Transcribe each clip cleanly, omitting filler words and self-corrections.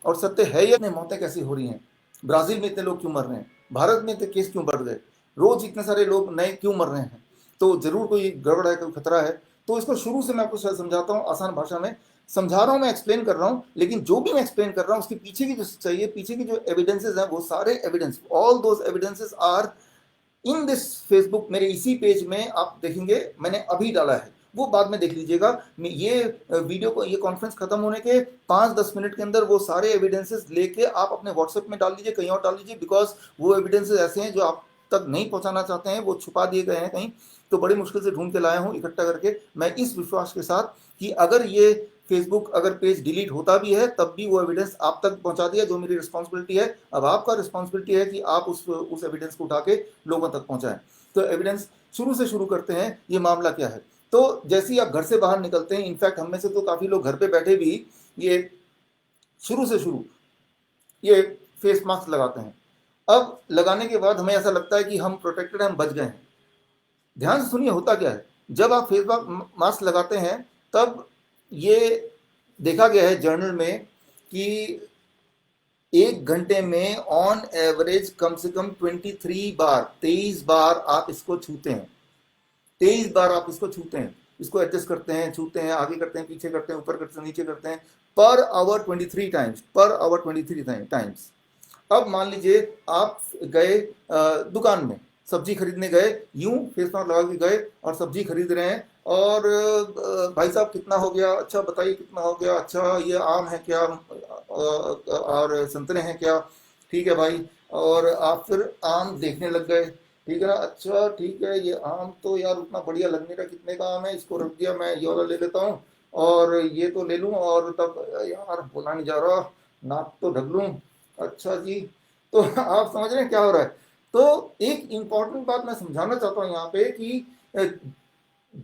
और सत्य है या नहीं, मौतें कैसी हो रही हैं, ब्राजील में इतने लोग क्यों मर रहे हैं, भारत में इतने केस क्यों बढ़ गए, रोज इतने सारे लोग नए क्यों मर रहे हैं, तो जरूर कोई गड़बड़ है, कोई खतरा है। तो इसको शुरू से मैं आपको समझाता हूँ, आसान भाषा में समझा रहा हूँ, मैं एक्सप्लेन कर रहा हूँ, लेकिन जो भी मैं एक्सप्लेन कर रहा हूँ उसके पीछे की जो सच्चाई है, पीछे की जो एविडेंसेस हैं, वो सारे evidence, all those evidences are in this Facebook, मेरे इसी पेज में आप देखेंगे, मैंने अभी डाला है, वो बाद में देख लीजिएगा। ये वीडियो को, ये कॉन्फ्रेंस खत्म होने के 5-10 मिनट के अंदर वो सारे एविडेंसेस लेके आप अपने व्हाट्सएप में डाल दीजिए, कहीं और डाल दीजिए, बिकॉज वो एविडेंसेस ऐसे हैं जो आप तक नहीं पहुंचाना चाहते हैं, वो छुपा दिए गए हैं कहीं, तो बड़ी मुश्किल से ढूंढ के लाया हूँ इकट्ठा करके, मैं इस विश्वास के साथ कि अगर ये फेसबुक अगर पेज डिलीट होता भी है तब भी वो एविडेंस आप तक पहुंचा दिया, जो मेरी रिस्पॉन्सिबिलिटी है। अब आपका रिस्पॉन्सिबिलिटी है कि आप उस एविडेंस को उठा के लोगों तक पहुंचाएं। तो एविडेंस शुरू से शुरू करते हैं, ये मामला क्या है। तो जैसे ही आप घर से बाहर निकलते हैं, इनफैक्ट हम में से तो काफ़ी लोग घर पे बैठे भी ये शुरू से शुरू ये फेस मास्क लगाते हैं। अब लगाने के बाद हमें ऐसा लगता है कि हम प्रोटेक्टेड हैं, हम बच गए हैं। ध्यान से सुनिए होता क्या है। जब आप फेस मास्क लगाते हैं तब ये देखा गया है जर्नल में कि 1 घंटे में ऑन एवरेज कम से कम 23 बार आप इसको छूते हैं। 23 बार आप इसको छूते हैं, इसको एडजस्ट करते हैं, छूते हैं, आगे करते हैं, पीछे करते हैं, ऊपर करते हैं, नीचे करते हैं, per hour 23 times, per hour 23 times. अब मान लीजिए आप गए दुकान में सब्जी खरीदने गए, यूं फेस मास्क लगा के गए और सब्जी खरीद रहे हैं, और भाई साहब कितना हो गया, अच्छा बताइए कितना हो गया, अच्छा ये आम है क्या, और संतरे हैं क्या, ठीक है भाई, और आप फिर आम देखने लग गए, ठीक है ना, अच्छा ठीक है, ये आम तो यार उतना बढ़िया लग नहीं रहा, कितने का आम है, इसको रख दिया, मैं ये वाला ले लेता हूँ और ये तो ले लूँ, और तब यार बोला नहीं जा रहा, नाक तो ढक लूँ, अच्छा जी। तो आप समझ रहे हैं क्या हो रहा है। तो एक इंपॉर्टेंट बात मैं समझाना चाहता हूँ यहाँ पे कि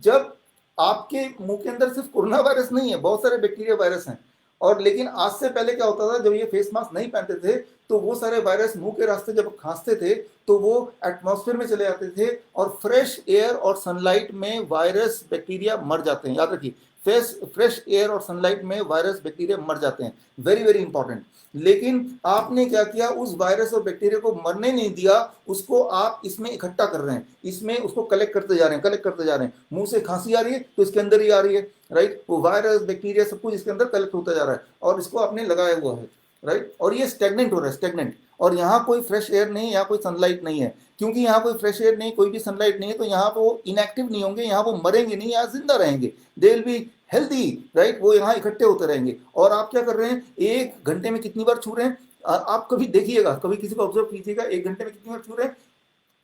जब आपके मुंह के अंदर सिर्फ कोरोना वायरस नहीं है, बहुत सारे बैक्टीरिया वायरस हैं, और लेकिन आज से पहले क्या होता था, जब ये फेस मास्क नहीं पहनते थे तो वो सारे वायरस मुंह के रास्ते जब खांसते थे तो वो एटमॉस्फेयर में चले जाते थे, और फ्रेश एयर और सनलाइट में वायरस बैक्टीरिया मर जाते हैं, याद रखिए, फ्रेश एयर और सनलाइट में वायरस बैक्टीरिया मर जाते हैं, वेरी वेरी इंपॉर्टेंट। लेकिन आपने क्या किया, उस वायरस और बैक्टीरिया को मरने नहीं दिया, उसको आप इसमें इकट्ठा कर रहे हैं, इसमें उसको कलेक्ट करते जा रहे हैं, कलेक्ट करते जा रहे हैं, मुंह से खांसी आ रही है तो इसके अंदर ही आ रही है, राइट, वो वायरस बैक्टीरिया सब कुछ इसके अंदर कलेक्ट होता जा रहा है, और इसको आपने लगाया हुआ है, राइट, और ये स्टेगनेंट हो रहा है, स्टेगनेंट, और यहाँ कोई फ्रेश एयर नहीं है, यहाँ कोई सनलाइट नहीं है, क्योंकि यहाँ कोई फ्रेश एयर नहीं, कोई भी सनलाइट नहीं है, तो यहाँ पे वो इनएक्टिव नहीं होंगे, यहाँ वो मरेंगे नहीं, यहाँ जिंदा रहेंगे, they will be healthy, right, वो यहाँ इकट्ठे होते रहेंगे। और आप क्या कर रहे हैं, 1 घंटे में कितनी बार छू रहे हैं, आप कभी देखिएगा, कभी किसी को ऑब्जर्व कीजिएगा, 1 घंटे में कितनी बार छू रहे हैं,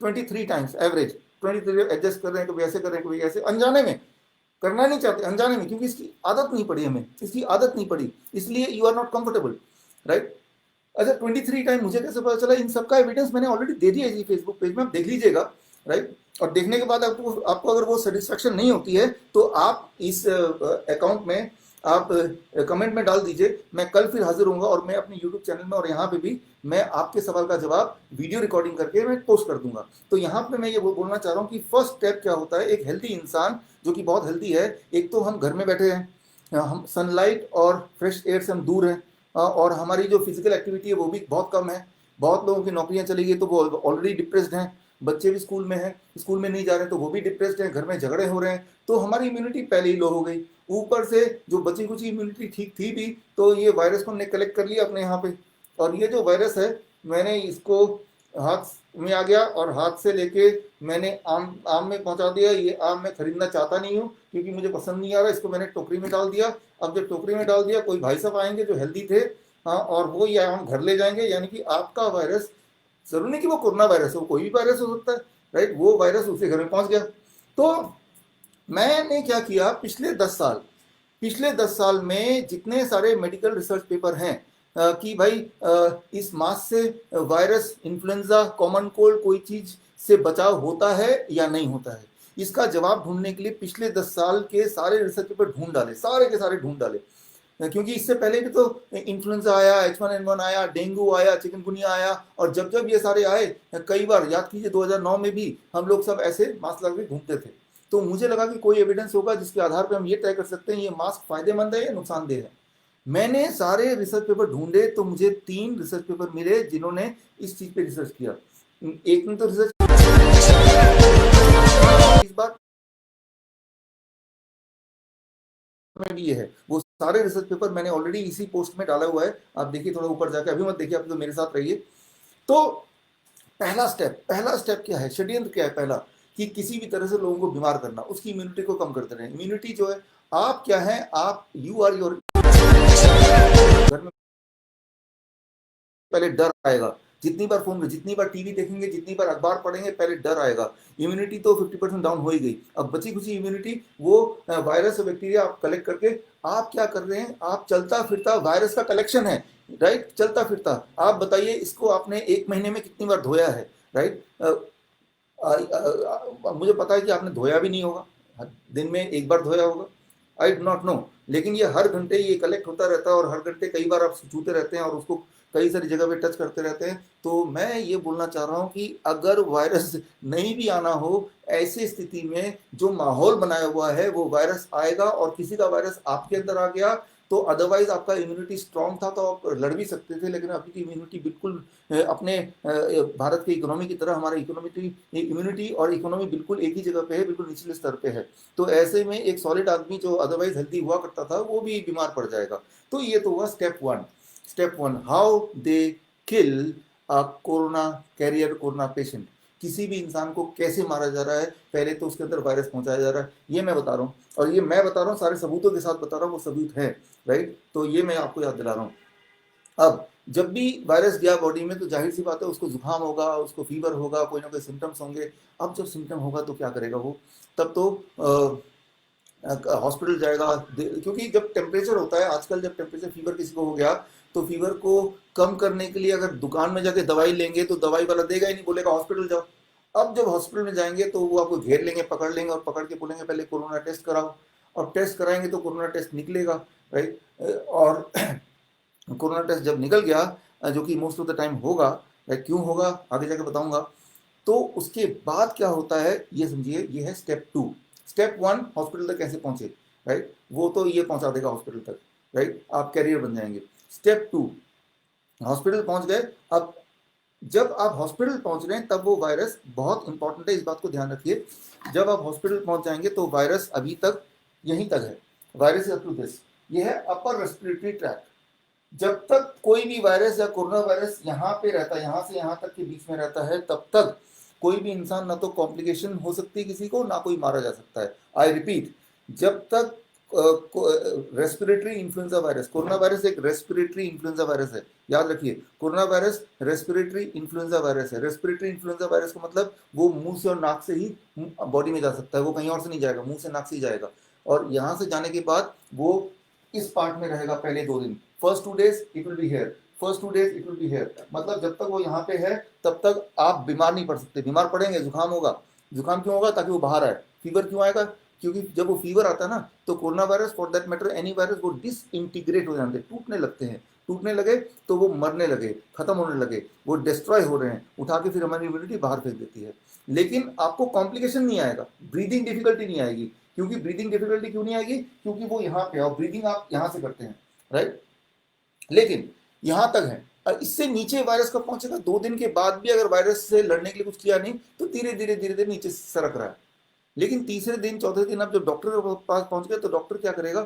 23 टाइम्स एवरेज, 23 एडजस्ट कर रहे हैं, कभी ऐसे कर रहे हैं, कभी ऐसे, अनजाने में करना नहीं चाहते, अनजाने में, क्योंकि इसकी आदत नहीं पड़ी हमें, इसकी आदत नहीं पड़ी, इसलिए you are not comfortable, right. अच्छा 23 टाइम मुझे कैसे पता चला, इन सबका एविडेंस मैंने ऑलरेडी दे दिया है फेसबुक पेज में, आप देख लीजिएगा, राइट। और देखने के बाद आपको अगर वो सेटिस्फेक्शन नहीं होती है तो आप इस अकाउंट में आप कमेंट में डाल दीजिए, मैं कल फिर हाजिर होऊंगा, और मैं अपने यूट्यूब चैनल में और यहाँ पे भी मैं आपके सवाल का जवाब वीडियो रिकॉर्डिंग करके मैं पोस्ट कर दूंगा। तो यहाँ पे मैं ये बोलना चाह रहा हूँ कि फर्स्ट स्टेप क्या होता है, एक हेल्दी इंसान जो कि बहुत हेल्दी है, एक तो हम घर में बैठे हैं, हम सनलाइट और फ्रेश एयर से हम दूर हैं, और हमारी जो फिजिकल एक्टिविटी है वो भी बहुत कम है, बहुत लोगों की नौकरियां चली गई तो वो ऑलरेडी डिप्रेस्ड हैं, बच्चे भी स्कूल में हैं, स्कूल में नहीं जा रहे तो वो भी डिप्रेस्ड हैं, घर में झगड़े हो रहे हैं, तो हमारी इम्यूनिटी पहले ही लो हो गई, ऊपर से जो बची कुछ इम्यूनिटी ठीक थी भी तो ये वायरस को हमने कलेक्ट कर लिया अपने यहाँ पे, और ये जो वायरस है मैंने इसको हाथ में आ गया और हाथ से लेके मैंने आम में पहुंचा दिया। ये आम मैं खरीदना चाहता नहीं हूँ क्योंकि मुझे पसंद नहीं आ रहा, इसको मैंने टोकरी में डाल दिया। अब जब टोकरी में डाल दिया कोई भाई साहब आएंगे जो हेल्दी थे, हाँ, और वो ये आम घर ले जाएंगे, यानी कि आपका वायरस, जरूरी नहीं कि वो कोरोना वायरस हो, कोई भी वायरस हो सकता है, राइट, वो वायरस उसके घर में पहुंच गया। तो मैंने क्या किया, पिछले 10 साल में जितने सारे मेडिकल रिसर्च पेपर हैं कि भाई इस मास्क से वायरस, इन्फ्लुएंजा, कॉमन कोल्ड, कोई चीज से बचाव होता है या नहीं होता है, इसका जवाब ढूंढने के लिए पिछले 10 साल के सारे रिसर्च पेपर ढूंढ डाले, सारे के सारे ढूंढ डाले, क्योंकि इससे पहले भी तो इन्फ्लुएंजा आया, H1N1 आया, डेंगू आया, चिकनगुनिया आया, और जब जब ये सारे आए, कई बार याद कीजिए 2009 में भी हम लोग सब ऐसे मास्क लगा के घूमते थे। तो मुझे लगा कि कोई एविडेंस होगा जिसके आधार पर हम ये तय कर सकते हैं ये मास्क फायदेमंद है या नुकसानदेह है। मैंने सारे रिसर्च पेपर ढूंढे तो मुझे 3 रिसर्च पेपर मिले जिन्होंने इस चीज पे रिसर्च किया। एक ने तो रिसर्च इस बात में भी ये है, वो सारे रिसर्च पेपर मैंने ऑलरेडी इसी पोस्ट में डाला हुआ है, आप देखिए थोड़ा ऊपर जाके, अभी मत देखिए, आप तो मेरे साथ रहिए। तो पहला स्टेप क्या है, षड्यंत्र क्या है पहला, कि किसी भी तरह से लोगों को बीमार करना, उसकी इम्यूनिटी को कम करते रहे। इम्यूनिटी जो है, आप क्या है, आप यू आर योर, घर में पहले डर आएगा, जितनी बार फोन में, जितनी बार टीवी देखेंगे, जितनी बार अखबार पढ़ेंगे, पहले डर आएगा। इम्यूनिटी तो 50% डाउन हो ही गई, अब बची खुची इम्यूनिटी, वो वायरस और बैक्टीरिया आप कलेक्ट करके, आप क्या कर रहे हैं, आप चलता फिरता वायरस का कलेक्शन है, राइट, चलता फिरता। आप बताइए, इसको आपने 1 महीने में कितनी बार धोया है, राइट। मुझे पता है कि आपने धोया भी नहीं होगा, दिन में 1 बार धोया होगा, आई डू नॉट नो, लेकिन ये हर घंटे ये कलेक्ट होता रहता है, और हर घंटे कई बार आप छूते रहते हैं और उसको कई सारी जगह पे टच करते रहते हैं। तो मैं ये बोलना चाह रहा हूँ कि अगर वायरस नहीं भी आना हो, ऐसी स्थिति में जो माहौल बनाया हुआ है वो वायरस आएगा, और किसी का वायरस आपके अंदर आ गया तो अदरवाइज आपका इम्यूनिटी स्ट्रांग था तो आप लड़ भी सकते थे, लेकिन अभी की इम्यूनिटी बिल्कुल अपने भारत की इकोनॉमी की तरह हमारी इम्यूनिटी और इकोनॉमी बिल्कुल एक ही जगह पे है, बिल्कुल निचले स्तर पे है। तो ऐसे में एक सॉलिड आदमी जो अदरवाइज हेल्दी हुआ करता था वो भी बीमार पड़ जाएगा। तो ये तो हुआ step one, how they kill a corona carrier, corona patient. किसी भी इंसान को कैसे मारा जा रहा है, पहले तो उसके अंदर वायरस पहुंचाया जा रहा है, ये मैं बता रहा हूँ, और ये मैं बता रहा हूँ सारे सबूतों के साथ बता रहा हूँ, वो सबूत है, राइट। तो ये मैं आपको याद दिला रहा हूँ। अब जब भी वायरस गया बॉडी में तो जाहिर सी बात है उसको जुकाम होगा, उसको फीवर होगा, कोई ना कोई सिम्टम्स होंगे। अब जब सिम्टम होगा तो क्या करेगा वो, तब तो हॉस्पिटल जाएगा, क्योंकि जब टेम्परेचर होता है आजकल, जब टेम्परेचर फीवर किसी को हो गया तो फीवर को कम करने के लिए अगर दुकान में जाके दवाई लेंगे तो दवाई वाला देगा ही नहीं, बोलेगा हॉस्पिटल जाओ। अब जब हॉस्पिटल में जाएंगे तो वो आपको घेर लेंगे, पकड़ लेंगे और पकड़ के बोलेंगे पहले कोरोना टेस्ट कराओ, और टेस्ट कराएंगे तो कोरोना टेस्ट निकलेगा, राइट। और कोरोना टेस्ट जब निकल गया, जो कि मोस्ट ऑफ द टाइम होगा, क्यों होगा आगे जाके बताऊंगा। तो उसके बाद क्या होता है ये समझिए, ये है स्टेप 1 हॉस्पिटल तक कैसे पहुंचे, राइट, वो तो ये पहुंचा देगा हॉस्पिटल तक, राइट, आप कैरियर बन जाएंगे। स्टेप 2, हॉस्पिटल पहुंच गए। अब जब आप हॉस्पिटल पहुंच रहे हैं तब वो वायरस, बहुत इंपॉर्टेंट है, इस बात को ध्यान रखिए, जब आप हॉस्पिटल पहुंच जाएंगे तो वायरस अभी तक यहीं तक है, वायरस अप टू दिस, ये है अपर रेस्पिरेटरी ट्रैक्ट। जब तक कोई भी वायरस या कोरोना वायरस यहाँ पे रहता है, यहाँ से यहाँ तक के बीच में रहता है, तब तक कोई भी इंसान, ना तो कॉम्प्लिकेशन हो सकती है किसी को, ना कोई मारा जा सकता है। आई रिपीट, जब तक respiratory influenza virus, corona virus एक रेस्पिरेटरी इन्फ्लुएंजा वायरस है, याद रखिए, corona virus respiratory influenza virus है। रेस्पिरेटरी इन्फ्लुएंजा वायरस का मतलब वो मुंह से और नाक से ही बॉडी में जा सकता है, वो कहीं और से नहीं जाएगा, मुंह से नाक से ही जाएगा, और यहाँ से जाने के बाद वो इस पार्ट में रहेगा पहले 2 दिन, first 2 days it will be here, first 2 days it will be here, मतलब जब तक वो यहाँ पे है तब तक आप बीमार नहीं पड़ सकते। बीमार पड़ेंगे, जुकाम होगा, जुकाम क्यों होगा, ताकि वो बाहर आए। फीवर क्यों आएगा, क्योंकि जब वो फीवर आता है ना, तो corona virus, for that matter any virus, वो डिसइंटीग्रेट हो जाते हैं, टूटने लगते हैं, टूटने लगे तो वो मरने लगे, खत्म होने लगे, वो डिस्ट्रॉय हो रहे हैं, उठा के फिर हमारी इम्यूनिटी बाहर फेंक देती है। लेकिन आपको कॉम्प्लिकेशन नहीं आएगा, ब्रीदिंग डिफिकल्टी नहीं आएगी, क्योंकि ब्रीदिंग डिफिकल्टी क्यों नहीं आएगी, क्योंकि वो यहाँ पे, और ब्रीदिंग आप यहाँ से करते हैं, राइट। लेकिन यहाँ तक है, और इससे नीचे वायरस कब पहुंचेगा, 2 दिन के बाद भी अगर वायरस से लड़ने के लिए कुछ किया नहीं तो धीरे धीरे धीरे धीरे नीचे सरक रहा है। लेकिन तीसरे दिन, चौथे दिन आप जब डॉक्टर के पास पहुंच गए तो डॉक्टर क्या करेगा,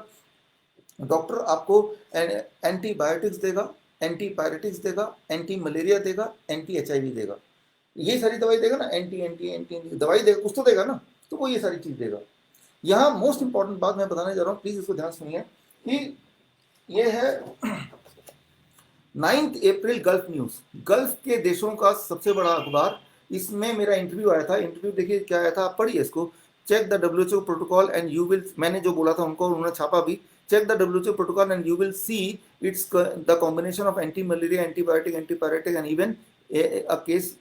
डॉक्टर आपको एंटीबायोटिक्स देगा, एंटीपायरेटिक्स देगा, एंटी मलेरिया देगा, एंटी HIV देगा, ये सारी दवाई देगा ना, एंटी एंटी एंटी दवाई देगा, कुछ तो देगा ना, तो वो ये सारी चीज देगा। यहाँ मोस्ट इंपॉर्टेंट बात मैं बताने जा रहा हूँ, प्लीज इसको ध्यान सुनिए, कि ये है 9 अप्रैल गल्फ न्यूज, गल्फ के देशों का सबसे बड़ा अखबार, इसमें मेरा इंटरव्यू आया था। इंटरव्यू देखिए क्या आया था, आप पढ़िए इसको। Check the WHO protocol and you will, मैंने जो बोला था उनको उन्होंने छापा भी, check the WHO protocol and you will see it's the combination of anti malaria, antibiotic, antipyretic and even a case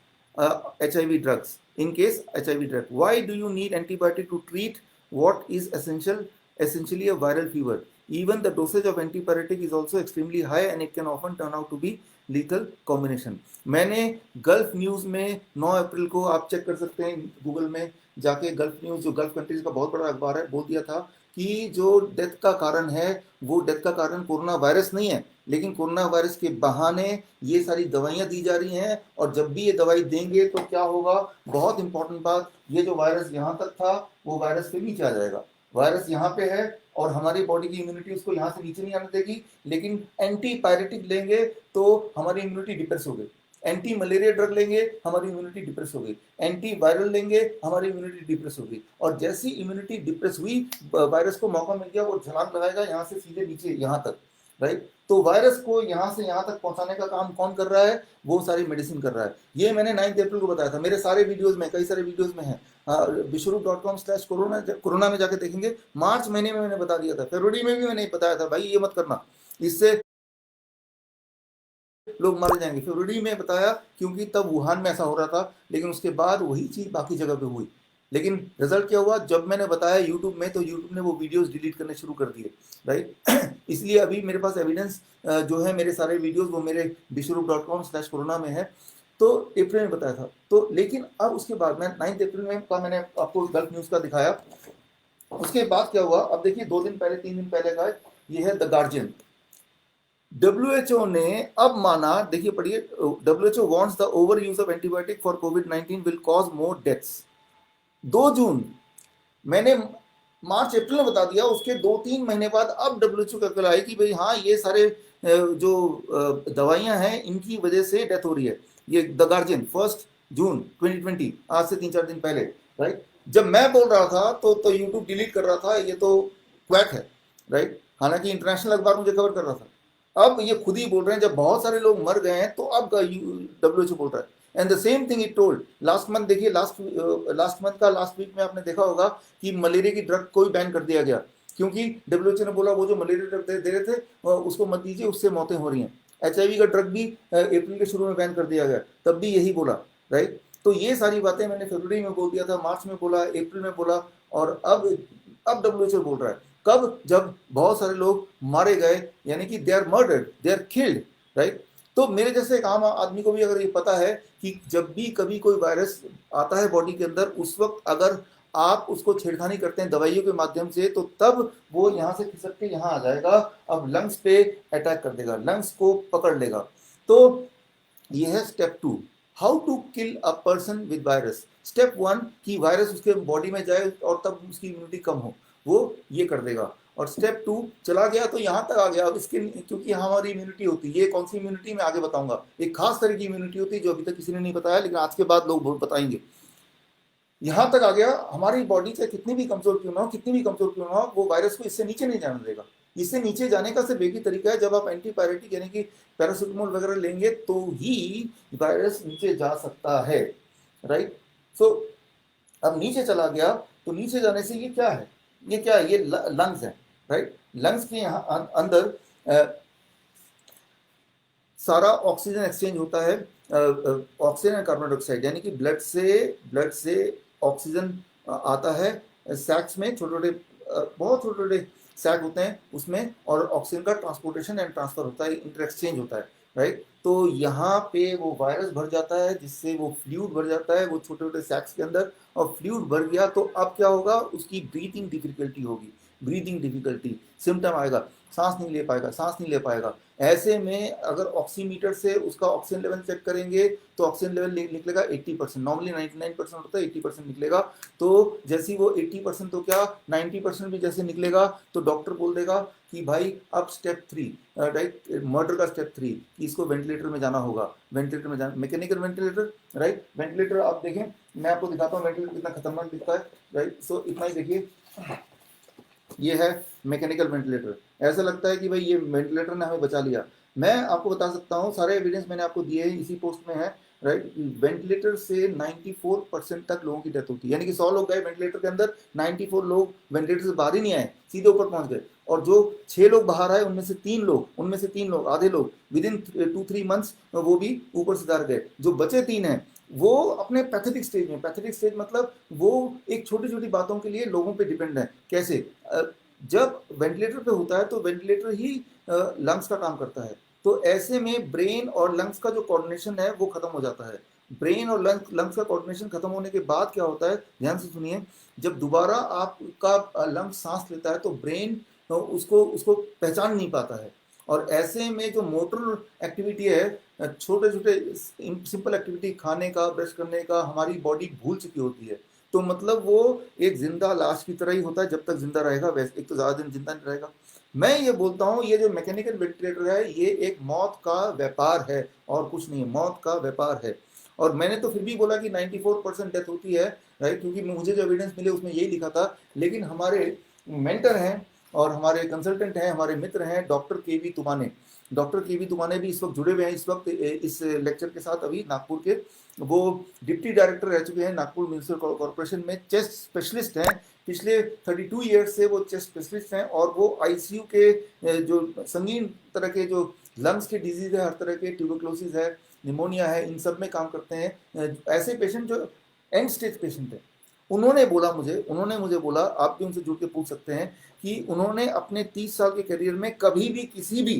HIV drugs, in case HIV drug. Why do you need antibiotic to treat what is essentially a viral fever? Even the dosage of antipyretic is also extremely high and it can often turn out to be lethal combination. मैंने gulf news में 9 अप्रैल को, आप check कर सकते हैं Google में जाके, gulf news जो गल्फ कंट्रीज का बहुत बड़ा अखबार है, बोल दिया था कि जो डेथ का कारण है वो डेथ का कारण कोरोना वायरस नहीं है, लेकिन कोरोना वायरस के बहाने ये सारी दवाइयां दी जा रही हैं। और जब भी ये दवाई देंगे तो क्या होगा, बहुत इंपॉर्टेंट बात, ये जो वायरस यहाँ तक था वो वायरस पे नीचे आ जाएगा। वायरस यहाँ पे है और हमारी बॉडी की इम्यूनिटी उसको यहाँ से नीचे नहीं आने देगी, लेकिन एंटी पायरेटिक लेंगे तो हमारी इम्यूनिटी डिप्रेस हो गई, एंटी मलेरिया ड्रग लेंगे हमारी इम्यूनिटी डिप्रेस हो गई, एंटी वायरल लेंगे हमारी इम्यूनिटी डिप्रेस हो गई। और जैसी इम्यूनिटी डिप्रेस हुई, वायरस को मौका मिल गया, वो छलांग लगाएगा यहाँ से सीधे नीचे यहाँ तक, राइट। तो वायरस को यहाँ से यहाँ तक पहुंचाने का काम कौन कर रहा है, वो सारी मेडिसिन कर रहा है। ये मैंने 9 अप्रैल को बताया था, मेरे सारे वीडियोस में, कई सारे वीडियोस में है, विश्वरूप.com/कोरोना में जाके देखेंगे। मार्च महीने में मैंने बता दिया था, फरवरी में भी मैंने बताया था भाई ये मत करना, इससे लोग मारे जाएंगे। फरवरी में बताया क्योंकि तब वुहान में ऐसा हो रहा था, लेकिन उसके बाद वही चीज बाकी जगह पे हुई। लेकिन रिजल्ट क्या हुआ, जब मैंने बताया यूट्यूब में, तो यूट्यूब ने वो वीडियोस डिलीट करने शुरू कर दिए, राइट। इसलिए अभी मेरे पास एविडेंस जो है, मेरे सारे वीडियोस वो मेरे विश्वरूप.com/कोरोना में है। तो अप्रैल में बताया था, तो लेकिन अब उसके बाद मैं 9 अप्रैल में का मैंने आपको गल्फ न्यूज का दिखाया। उसके बाद क्या हुआ, अब देखिए 2 दिन पहले 3 दिन पहले का ये है द गार्जियन। WHO ने अब माना, देखिए पढ़िए, WHO wants the over use of antibiotic for covid will cause more deaths. 2 जून, मैंने मार्च अप्रैल में बता दिया, उसके 2-3 महीने बाद अब WHO का कल आई कि भाई हाँ ये सारे जो दवाइयां हैं इनकी वजह से डेथ हो रही है। ये द गार्जियन 1 जून 2020, आज से 3-4 दिन पहले, राइट। जब मैं बोल रहा था तो यूट्यूब डिलीट कर रहा था, ये तो क्वैक है, राइट। हालांकि इंटरनेशनल अखबार मुझे कवर कर रहा था। अब ये खुद ही बोल रहे हैं, जब बहुत सारे लोग मर गए हैं तो अब WHO बोल रहा है। And the same thing it told last month. देखिए लास्ट मंथ का लास्ट वीक में आपने देखा होगा कि मलेरिया की ड्रग को बैन कर दिया गया, क्योंकि WHO ने बोला वो जो मलेरिया ड्रग दे रहे थे उसको मत दीजिए, उससे मौतें हो रही हैं। HIV का ड्रग भी अप्रैल के शुरू में बैन कर दिया गया, तब भी यही बोला, राइट। तो ये सारी बातें मैंने फरवरी में बोल दिया था, मार्च में बोला, अप्रैल में बोला, और अब WHO बोल रहा है। कब, जब बहुत सारे लोग मारे गए, यानी कि they are murdered, they are killed, right. तो मेरे जैसे एक आम आदमी को भी अगर ये पता है कि जब भी कभी कोई वायरस आता है बॉडी के अंदर, उस वक्त अगर आप उसको छेड़खानी करते हैं दवाइयों के माध्यम से, तो तब वो यहाँ से खिसक के यहाँ आ जाएगा, अब लंग्स पे अटैक कर देगा, लंग्स को पकड़ लेगा। तो ये है step 2, how to kill a person with virus. Step 1 कि वायरस उसके बॉडी में जाए और तब उसकी इम्यूनिटी कम हो, वो ये कर देगा। और स्टेप 2 चला गया तो यहाँ तक आ गया। अब इसके, क्योंकि हमारी इम्यूनिटी होती है, ये कौन सी इम्यूनिटी मैं आगे बताऊंगा, एक खास तरह की इम्यूनिटी होती है जो अभी तक किसी ने नहीं बताया, लेकिन आज के बाद लोग बताएंगे। यहाँ तक आ गया, हमारी बॉडी से कितनी भी कमजोर क्यों ना हो, कितनी भी कमजोर क्यों ना हो, वो वायरस को इससे नीचे नहीं जाने देगा। इससे नीचे जाने का सिर्फ एक ही तरीका है, जब आप एंटीपायरेटिक यानी कि पैरासिटामोल वगैरह लेंगे तो ही वायरस नीचे जा सकता है, राइट। सो अब नीचे चला गया, तो नीचे जाने से ये क्या है, ये क्या है, ये लंग्स है, राइट। लंग्स के यहाँ अंदर सारा ऑक्सीजन एक्सचेंज होता है, ऑक्सीजन एंड कार्बन डाइऑक्साइड, यानी कि ब्लड से ऑक्सीजन आता है सैक्स में, छोटे छोटे बहुत छोटे छोटे सैक होते हैं उसमें, और ऑक्सीजन का ट्रांसपोर्टेशन एंड ट्रांसफर होता है, इंटर एक्सचेंज होता है, राइट। तो यहाँ पे वो वायरस भर जाता है, जिससे वो फ्लूइड भर जाता है वो छोटे छोटे सैक्स के अंदर, और फ्लूइड भर गया तो अब क्या होगा, उसकी ब्रीथिंग डिफिकल्टी होगी, ब्रीदिंग डिफिकल्टी, सिम्टम आएगा, सांस नहीं ले पाएगा। ऐसे में अगर ऑक्सीमीटर से उसका ऑक्सीजन लेवल चेक करेंगे तो ऑक्सीजन लेवल निकलेगा 80%, नॉर्मली 99% होता है, 80% निकलेगा। तो जैसे वो 80%, तो क्या 90% भी जैसे निकलेगा, तो डॉक्टर बोल देगा कि भाई अब स्टेप 3, राइट, मर्डर का स्टेप 3, कि इसको वेंटिलेटर में जाना होगा, वेंटिलेटर में जाना, मैकेनिकल वेंटिलेटर, राइट। वेंटिलेटर आप देखें, मैं आपको दिखाता हूँ वेंटिलेटर कितना खतरनाक दिखता है, राइट। सो इतना ही देखिए, ये है मैकेनिकल वेंटिलेटर। ऐसा लगता है कि भाई ये वेंटिलेटर ने हमें बचा लिया। मैं आपको बता सकता हूँ, सारे एविडेंस मैंने आपको दिए हैं, इसी पोस्ट में है, राइट। वेंटिलेटर से 94% तक लोगों की डेथ होती है, यानी कि 100 लोग गए वेंटिलेटर के अंदर, 94 लोग वेंटिलेटर से बाहर ही नहीं आए, सीधे ऊपर पहुंच गए। और जो 6 लोग बाहर आए, उनमें से 3 लोग, आधे लोग विदिन 2-3 मंथ्स वो भी ऊपर से उतार गए। जो बचे 3 हैं वो अपने पैथेटिक स्टेज में, पैथेटिक स्टेज मतलब वो एक छोटी छोटी बातों के लिए लोगों पे डिपेंड है। कैसे, जब वेंटिलेटर पे होता है तो वेंटिलेटर ही लंग्स का काम करता है, तो ऐसे में ब्रेन और लंग्स का जो कोऑर्डिनेशन है वो खत्म हो जाता है। ब्रेन और लंग्स का कोऑर्डिनेशन खत्म होने के बाद क्या होता है, ध्यान से सुनिए, जब दोबारा आपका लंग्स सांस लेता है तो ब्रेन उसको उसको पहचान नहीं पाता है, और ऐसे में जो मोटर एक्टिविटी है, छोटे छोटे सिंपल एक्टिविटी, खाने का, ब्रश करने का, हमारी बॉडी भूल चुकी होती है। तो मतलब वो एक जिंदा लाश की तरह ही होता है, जब तक जिंदा रहेगा, वैसे एक तो ज्यादा दिन जिंदा नहीं रहेगा। मैं ये बोलता हूँ ये जो मैकेनिकल वेंटिलेटर है ये एक मौत का व्यापार है और कुछ नहीं है, मौत का व्यापार है। और मैंने तो फिर भी बोला कि 94% डेथ होती है, राइट, क्योंकि मुझे जो एविडेंस मिले उसमें यही लिखा था। लेकिन हमारे मेंटर हैं और हमारे कंसल्टेंट हैं, हमारे मित्र हैं डॉक्टर के वी तुमाने, डॉक्टर के वी तुमाने भी इस वक्त जुड़े हुए हैं इस वक्त इस लेक्चर के साथ, अभी नागपुर के। वो डिप्टी डायरेक्टर रह चुके हैं नागपुर म्यूनिसिपल कॉर्पोरेशन में, चेस्ट स्पेशलिस्ट हैं, पिछले 32 ईयर्स से वो चेस्ट स्पेशलिस्ट हैं, और वो आईसीयू के जो संगीन तरह के जो लंग्स के डिजीज है, हर तरह के ट्यूबरक्लोसिस है, निमोनिया है, इन सब में काम करते हैं। ऐसे पेशेंट जो एंड स्टेज पेशेंट है, उन्होंने मुझे बोला, आप भी उनसे जुड़ के पूछ सकते हैं कि उन्होंने अपने 30 साल के करियर में कभी भी किसी भी,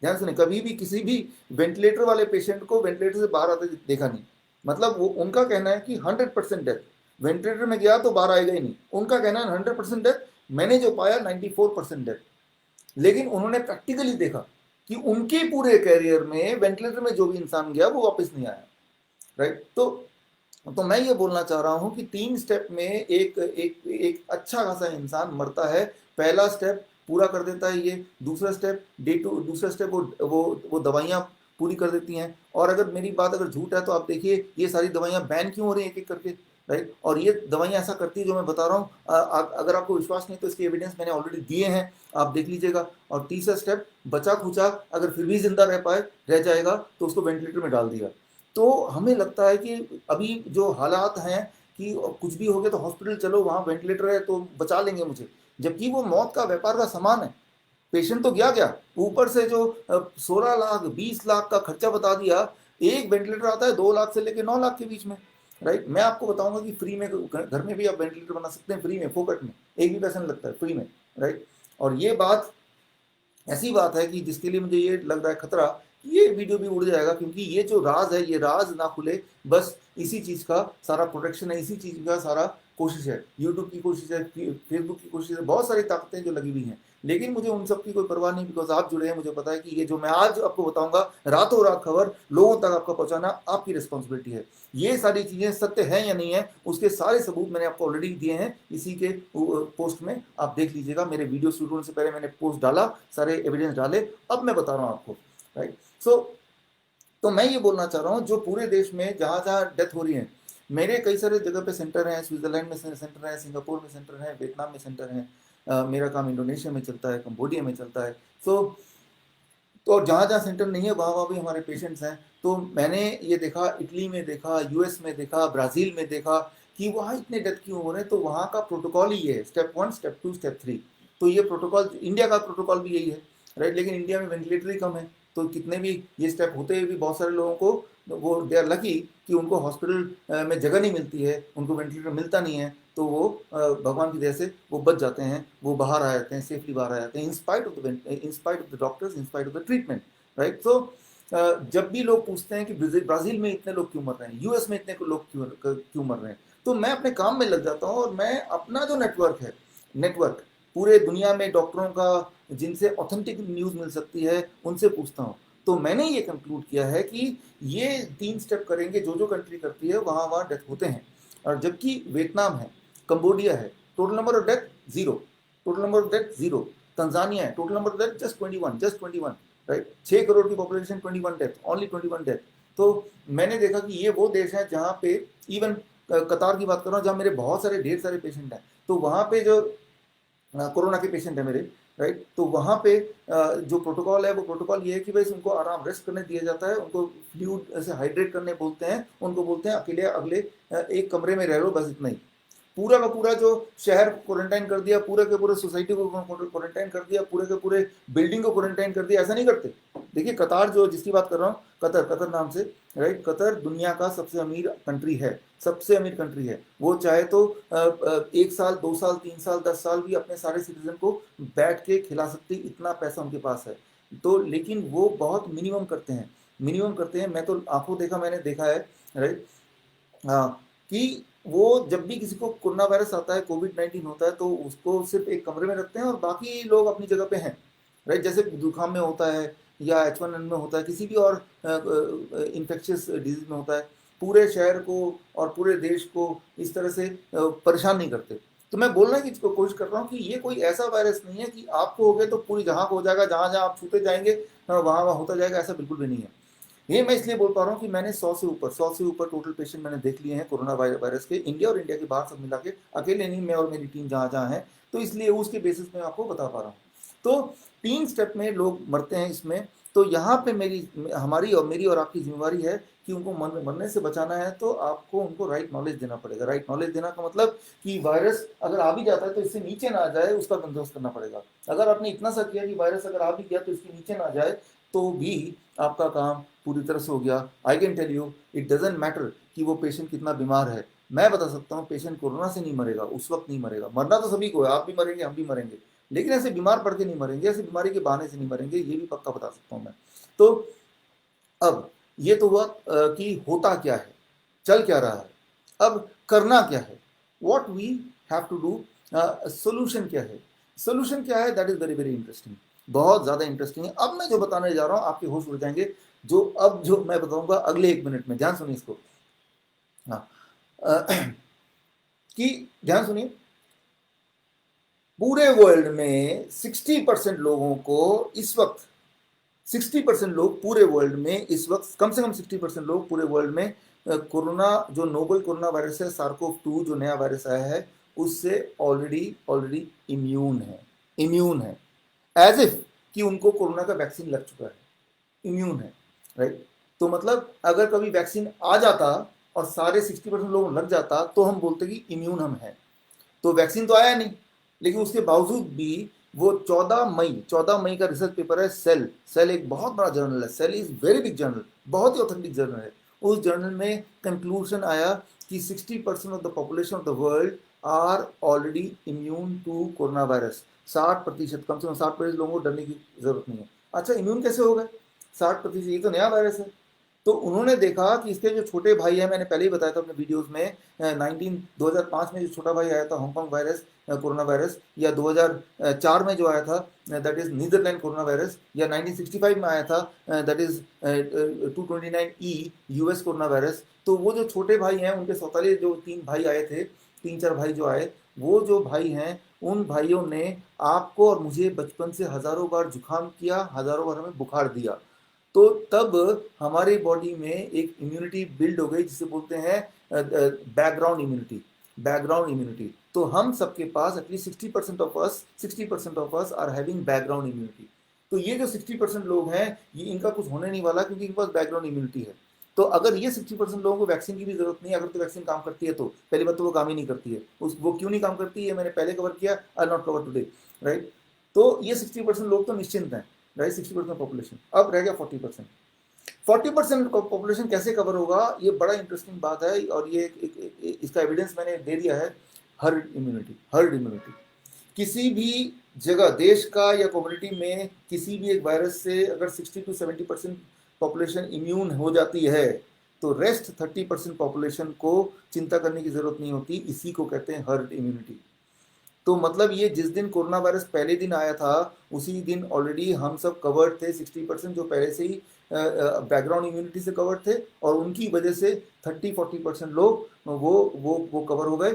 ध्यान सुने, कभी भी किसी भी वेंटिलेटर वाले पेशेंट को वेंटिलेटर से बाहर आते देखा नहीं। मतलब वो उनका कहना है कि 100% डेथ, वेंटिलेटर में गया तो बाहर आएगा ही नहीं, उनका कहना है 100% डेथ, मैंने जो पाया 94% डेथ। लेकिन उन्होंने प्रैक्टिकली देखा कि उनके पूरे करियर में वेंटिलेटर में जो भी इंसान गया वो वापस नहीं आया, राइट। तो मैं ये बोलना चाह रहा हूं कि 3 स्टेप में एक एक एक अच्छा खासा इंसान मरता है। पहला स्टेप पूरा कर देता है ये, दूसरा स्टेप दूसरा स्टेप वो दवाइयाँ पूरी कर देती हैं। और अगर मेरी बात अगर झूठ है तो आप देखिए ये सारी दवाइयाँ बैन क्यों हो रही हैं एक एक करके, राइट। और ये दवाइयाँ ऐसा करती है जो मैं बता रहा हूँ, अगर आपको विश्वास नहीं तो इसके एविडेंस मैंने ऑलरेडी दिए हैं, आप देख लीजिएगा। और तीसरा स्टेप, बचा खुचा अगर फिर भी जिंदा रह जाएगा तो उसको वेंटिलेटर में डाल दिया। तो हमें लगता है कि अभी जो हालात हैं कि कुछ भी हो गया तो हॉस्पिटल चलो, वहाँ वेंटिलेटर है तो बचा लेंगे मुझे, जबकि वो मौत का व्यापार का सामान है। पेशेंट तो गया, ऊपर से जो 16 लाख 20 लाख का खर्चा बता दिया। एक वेंटिलेटर आता है 2 लाख से लेकर 9 लाख के बीच में, राइट। मैं आपको बताऊंगा कि फ्री में घर में भी आप वेंटिलेटर बना सकते हैं, फ्री में, फोकट में, एक भी पैसा नहीं लगता है, फ्री में, राइट। और ये बात ऐसी बात है कि जिसके लिए मुझे ये लग रहा है खतरा, ये वीडियो भी उड़ जाएगा, क्योंकि ये जो राज है ये राज ना खुले, बस इसी चीज का सारा प्रोटेक्शन है, इसी चीज का सारा कोशिश है, यूट्यूब की कोशिश है, फेसबुक की कोशिश है, बहुत सारी ताकतें जो लगी हुई हैं। लेकिन मुझे उन सब की कोई परवाह नहीं, बिकॉज आप जुड़े हैं, मुझे पता है कि ये जो मैं आज आपको बताऊंगा रातों रात खबर लोगों तक आपका पहुंचाना आपकी रिस्पॉन्सिबिलिटी है। ये सारी चीजें सत्य है या नहीं है उसके सारे सबूत मैंने आपको ऑलरेडी दिए हैं इसी के पोस्ट में, आप देख लीजिएगा। मेरे वीडियो शुरू होने से पहले मैंने पोस्ट डाला, सारे एविडेंस डाले, अब मैं बता रहा हूँ आपको, राइट। तो मैं ये बोलना चाह रहा हूँ, जो पूरे देश में जहाँ जहाँ डेथ हो रही है, मेरे कई सारे जगह पे सेंटर हैं, स्विट्जरलैंड में सेंटर है, सिंगापुर में सेंटर है, वियतनाम में सेंटर है, मेरा काम इंडोनेशिया में चलता है, कंबोडिया में चलता है। तो और जहाँ जहाँ सेंटर नहीं है वहाँ वहाँ भी हमारे पेशेंट्स हैं। तो मैंने ये देखा, इटली में देखा, यूएस में देखा, ब्राज़ील में देखा कि वहाँ इतने डेथ क्यों हो रहे हैं। तो वहाँ का प्रोटोकॉल ही है, स्टेप 1, स्टेप 2, स्टेप 3। तो ये प्रोटोकॉल, इंडिया का प्रोटोकॉल भी यही है, राइट। लेकिन इंडिया में वेंटिलेटर ही कम है, तो कितने भी ये स्टेप होते हुए भी बहुत सारे लोगों को, वो दे आर लकी कि उनको हॉस्पिटल में जगह नहीं मिलती है, उनको वेंटिलेटर मिलता नहीं है, तो वो भगवान की दया से वो बच जाते हैं, वो बाहर आ जाते हैं, सेफली बाहर आ जाते हैं, in spite of the doctors, in spite of the treatment, right. तो जब भी लोग पूछते हैं कि ब्राज़ील में इतने लोग क्यों मर रहे हैं, यूएस में इतने लोग क्यों मर रहे हैं, तो मैं अपने काम में लग जाता हूँ, और मैं अपना जो नेटवर्क पूरे दुनिया में डॉक्टरों का, जिनसे ऑथेंटिक न्यूज़ मिल सकती है, उनसे पूछता हूँ। तो मैंने ये कंक्लूड किया है कि ये 3 स्टेप करेंगे, जो जो कंट्री करती है वहाँ वहाँ डेथ होते हैं। और जबकि वियतनाम है, कंबोडिया है, total number of death 0, total number of death 0। Tanzania है, total number of death just 21, right. 6 crore की पॉपुलेशन, 21 डेथ, ओनली 21 डेथ। तो मैंने देखा कि ये वो देश है जहाँ पे, इवन कतार की बात कर रहा हूँ, जहाँ मेरे बहुत सारे ढेर सारे पेशेंट हैं, तो वहाँ पे जो कोरोना के पेशेंट है मेरे, राइट, तो वहाँ पे जो प्रोटोकॉल है वो प्रोटोकॉल ये है कि भाई उनको आराम, रेस्ट करने दिया जाता है, उनको फ्लूइड से हाइड्रेट करने बोलते हैं, उनको बोलते हैं अकेले अगले एक कमरे में रह लो, बस इतना ही। पूरा का पूरा जो शहर क्वारंटाइन कर दिया, पूरे के पूरे सोसाइटी को क्वारंटाइन कर दिया, पूरे के पूरे बिल्डिंग को क्वारंटाइन कर दिया, ऐसा नहीं करते। देखिए कतार, जो जिसकी बात कर रहा हूँ, कतर नाम से, राइट। कतर दुनिया का सबसे अमीर कंट्री है, सबसे अमीर कंट्री है। वो चाहे तो 1 साल 2 साल 3 साल 10 साल भी अपने सारे सिटीजन को बैठ के खिला सकती, इतना पैसा उनके पास है। तो लेकिन वो बहुत मिनिमम करते हैं। मैं तो आंखों देखा, मैंने देखा है राइट। हाँ, कि वो जब भी किसी को कोरोना वायरस आता है, कोविड-19 होता है, तो उसको सिर्फ एक कमरे में रखते हैं और बाकी लोग अपनी जगह पे हैं, राइट। जैसे जुकाम में होता है या H1N1 में होता है, किसी भी और इन्फेक्शियस डिजीज में होता है, पूरे शहर को और पूरे देश को इस तरह से परेशान नहीं करते। तो मैं बोलने की कोशिश कर रहा हूँ कि ये कोई ऐसा वायरस नहीं है कि आपको हो गया तो पूरी जहाँ को हो जाएगा, जहाँ जहाँ आप छूते जाएंगे वहाँ वहाँ होता जाएगा, ऐसा बिल्कुल भी नहीं है। ये मैं इसलिए बोल पा रहा हूँ कि मैंने 100 से ऊपर टोटल पेशेंट मैंने देख लिए हैं कोरोना वायरस के, इंडिया और इंडिया के बाहर सब मिला के, अकेले नहीं, मैं और मेरी टीम जहाँ जहाँ है, तो इसलिए उसके बेसिस पे आपको बता पा रहा हूँ। तो 3 स्टेप में लोग मरते हैं इसमें। तो यहाँ पे हमारी और मेरी और आपकी जिम्मेवारी है कि उनको मरने से बचाना है, तो आपको उनको राइट नॉलेज देना पड़ेगा। राइट नॉलेज देना का मतलब कि वायरस अगर आ भी जाता है तो इससे नीचे ना आ जाए, उसका बंदोबस्त करना पड़ेगा। अगर आपने इतना सा किया कि वायरस अगर आ भी गया तो इसके नीचे ना जाए, तो भी आपका काम पूरी तरह से हो गया। I can tell you, it doesn't matter कि वो पेशेंट कितना बीमार है। मैं बता सकता हूँ पेशेंट कोरोना से नहीं मरेगा, उस वक्त नहीं मरेगा। मरना तो सभी को है, आप भी मरेंगे, हम भी मरेंगे, लेकिन ऐसे बीमार पड़ के नहीं मरेंगे, ऐसे बीमारी के बहाने से नहीं मरेंगे, ये भी पक्का बता सकता हूँ मैं। तो अब ये तो हुआ कि होता क्या है, चल क्या रहा है, अब करना क्या है, what we have to do, solution क्या है। सोल्यूशन क्या है, that is very very interesting, बहुत ज़्यादा इंटरेस्टिंग है। अब मैं जो बताने जा रहा हूँ आपके होश उड़ जाएंगे, जो मैं बताऊंगा अगले 1 मिनट में, ध्यान सुनिए इसको। हाँ, कि ध्यान सुनिए, पूरे वर्ल्ड में 60% लोगों को इस वक्त, 60% लोग पूरे वर्ल्ड में इस वक्त, कम से कम 60% लोग पूरे वर्ल्ड में कोरोना, जो नोबल कोरोना वायरस है, SARS-CoV-2 जो नया वायरस आया है, उससे ऑलरेडी ऑलरेडी इम्यून है। इम्यून है, एज इफ कि उनको कोरोना का वैक्सीन लग चुका है, इम्यून है, राइट। तो मतलब अगर कभी वैक्सीन आ जाता और सारे 60% लोग लग जाता तो हम बोलते कि इम्यून हम हैं। तो वैक्सीन तो आया नहीं, लेकिन उसके बावजूद भी वो 14 मई का रिसर्च पेपर है, सेल। सेल एक बहुत बड़ा जर्नल है, cell is very big journal, बहुत ही ऑथेंटिक जर्नल है। उस जर्नल में कंक्लूजन आया कि 60% of the population of the world are already immune to corona virus. 60%, कम से कम 60% लोगों को डरने की जरूरत नहीं है। अच्छा, इम्यून कैसे हो गए 60%? ये तो नया वायरस है। तो उन्होंने देखा कि इसके जो छोटे भाई हैं, मैंने पहले ही बताया था अपने वीडियोस में, 2005 में जो छोटा भाई आया था, हांगकांग वायरस, कोरोना वायरस, या 2004 में जो आया था, that is Netherland corona virus, या 1965 में आया था, that is 229E US corona virus. तो वो जो छोटे भाई हैं, उनके सौताले जो 3 भाई आए थे, 3-4 भाई जो आए, वो जो भाई हैं, उन भाइयों ने आपको और मुझे बचपन से हजारों बार जुकाम किया, हजारों बार हमें बुखार दिया। तो तब हमारी बॉडी में एक इम्यूनिटी बिल्ड हो गई, जिसे बोलते हैं बैकग्राउंड इम्यूनिटी। बैकग्राउंड इम्यूनिटी, तो हम सबके पास at least 60% of us are having background immunity. तो ये जो 60% लोग हैं, ये इनका कुछ होने नहीं वाला, क्योंकि इनके पास बैकग्राउंड इम्यूनिटी है। तो अगर ये 60% लोगों को वैक्सीन की भी जरूरत नहीं है, अगर तो वैक्सीन काम करती है, तो पहली बात तो वो काम ही नहीं करती है। वो क्यों नहीं काम करती है, मैंने पहले कवर किया, आई नॉट कवर टुडे, राइट। तो ये 60% लोग तो निश्चिंत हैं, राइट, 60% पॉपुलेशन। अब रह गया 40%। 40% पॉपुलेशन कैसे कवर होगा, ये बड़ा इंटरेस्टिंग बात है, और ये इसका एविडेंस मैंने दे दिया है। Herd immunity, herd immunity. किसी भी जगह, देश का या कम्युनिटी में, किसी भी एक वायरस से अगर 60 to 70% पॉपुलेशन इम्यून हो जाती है, तो रेस्ट 30% पॉपुलेशन को चिंता करने की जरूरत नहीं होती। इसी को कहते हैं हर्ड इम्यूनिटी। तो मतलब ये जिस दिन कोरोना वायरस पहले दिन आया था, उसी दिन ऑलरेडी हम सब कवर्ड थे, 60% जो पहले से ही बैकग्राउंड इम्यूनिटी से कवर्ड थे, और उनकी वजह से 30-40% लोग वो कवर हो गए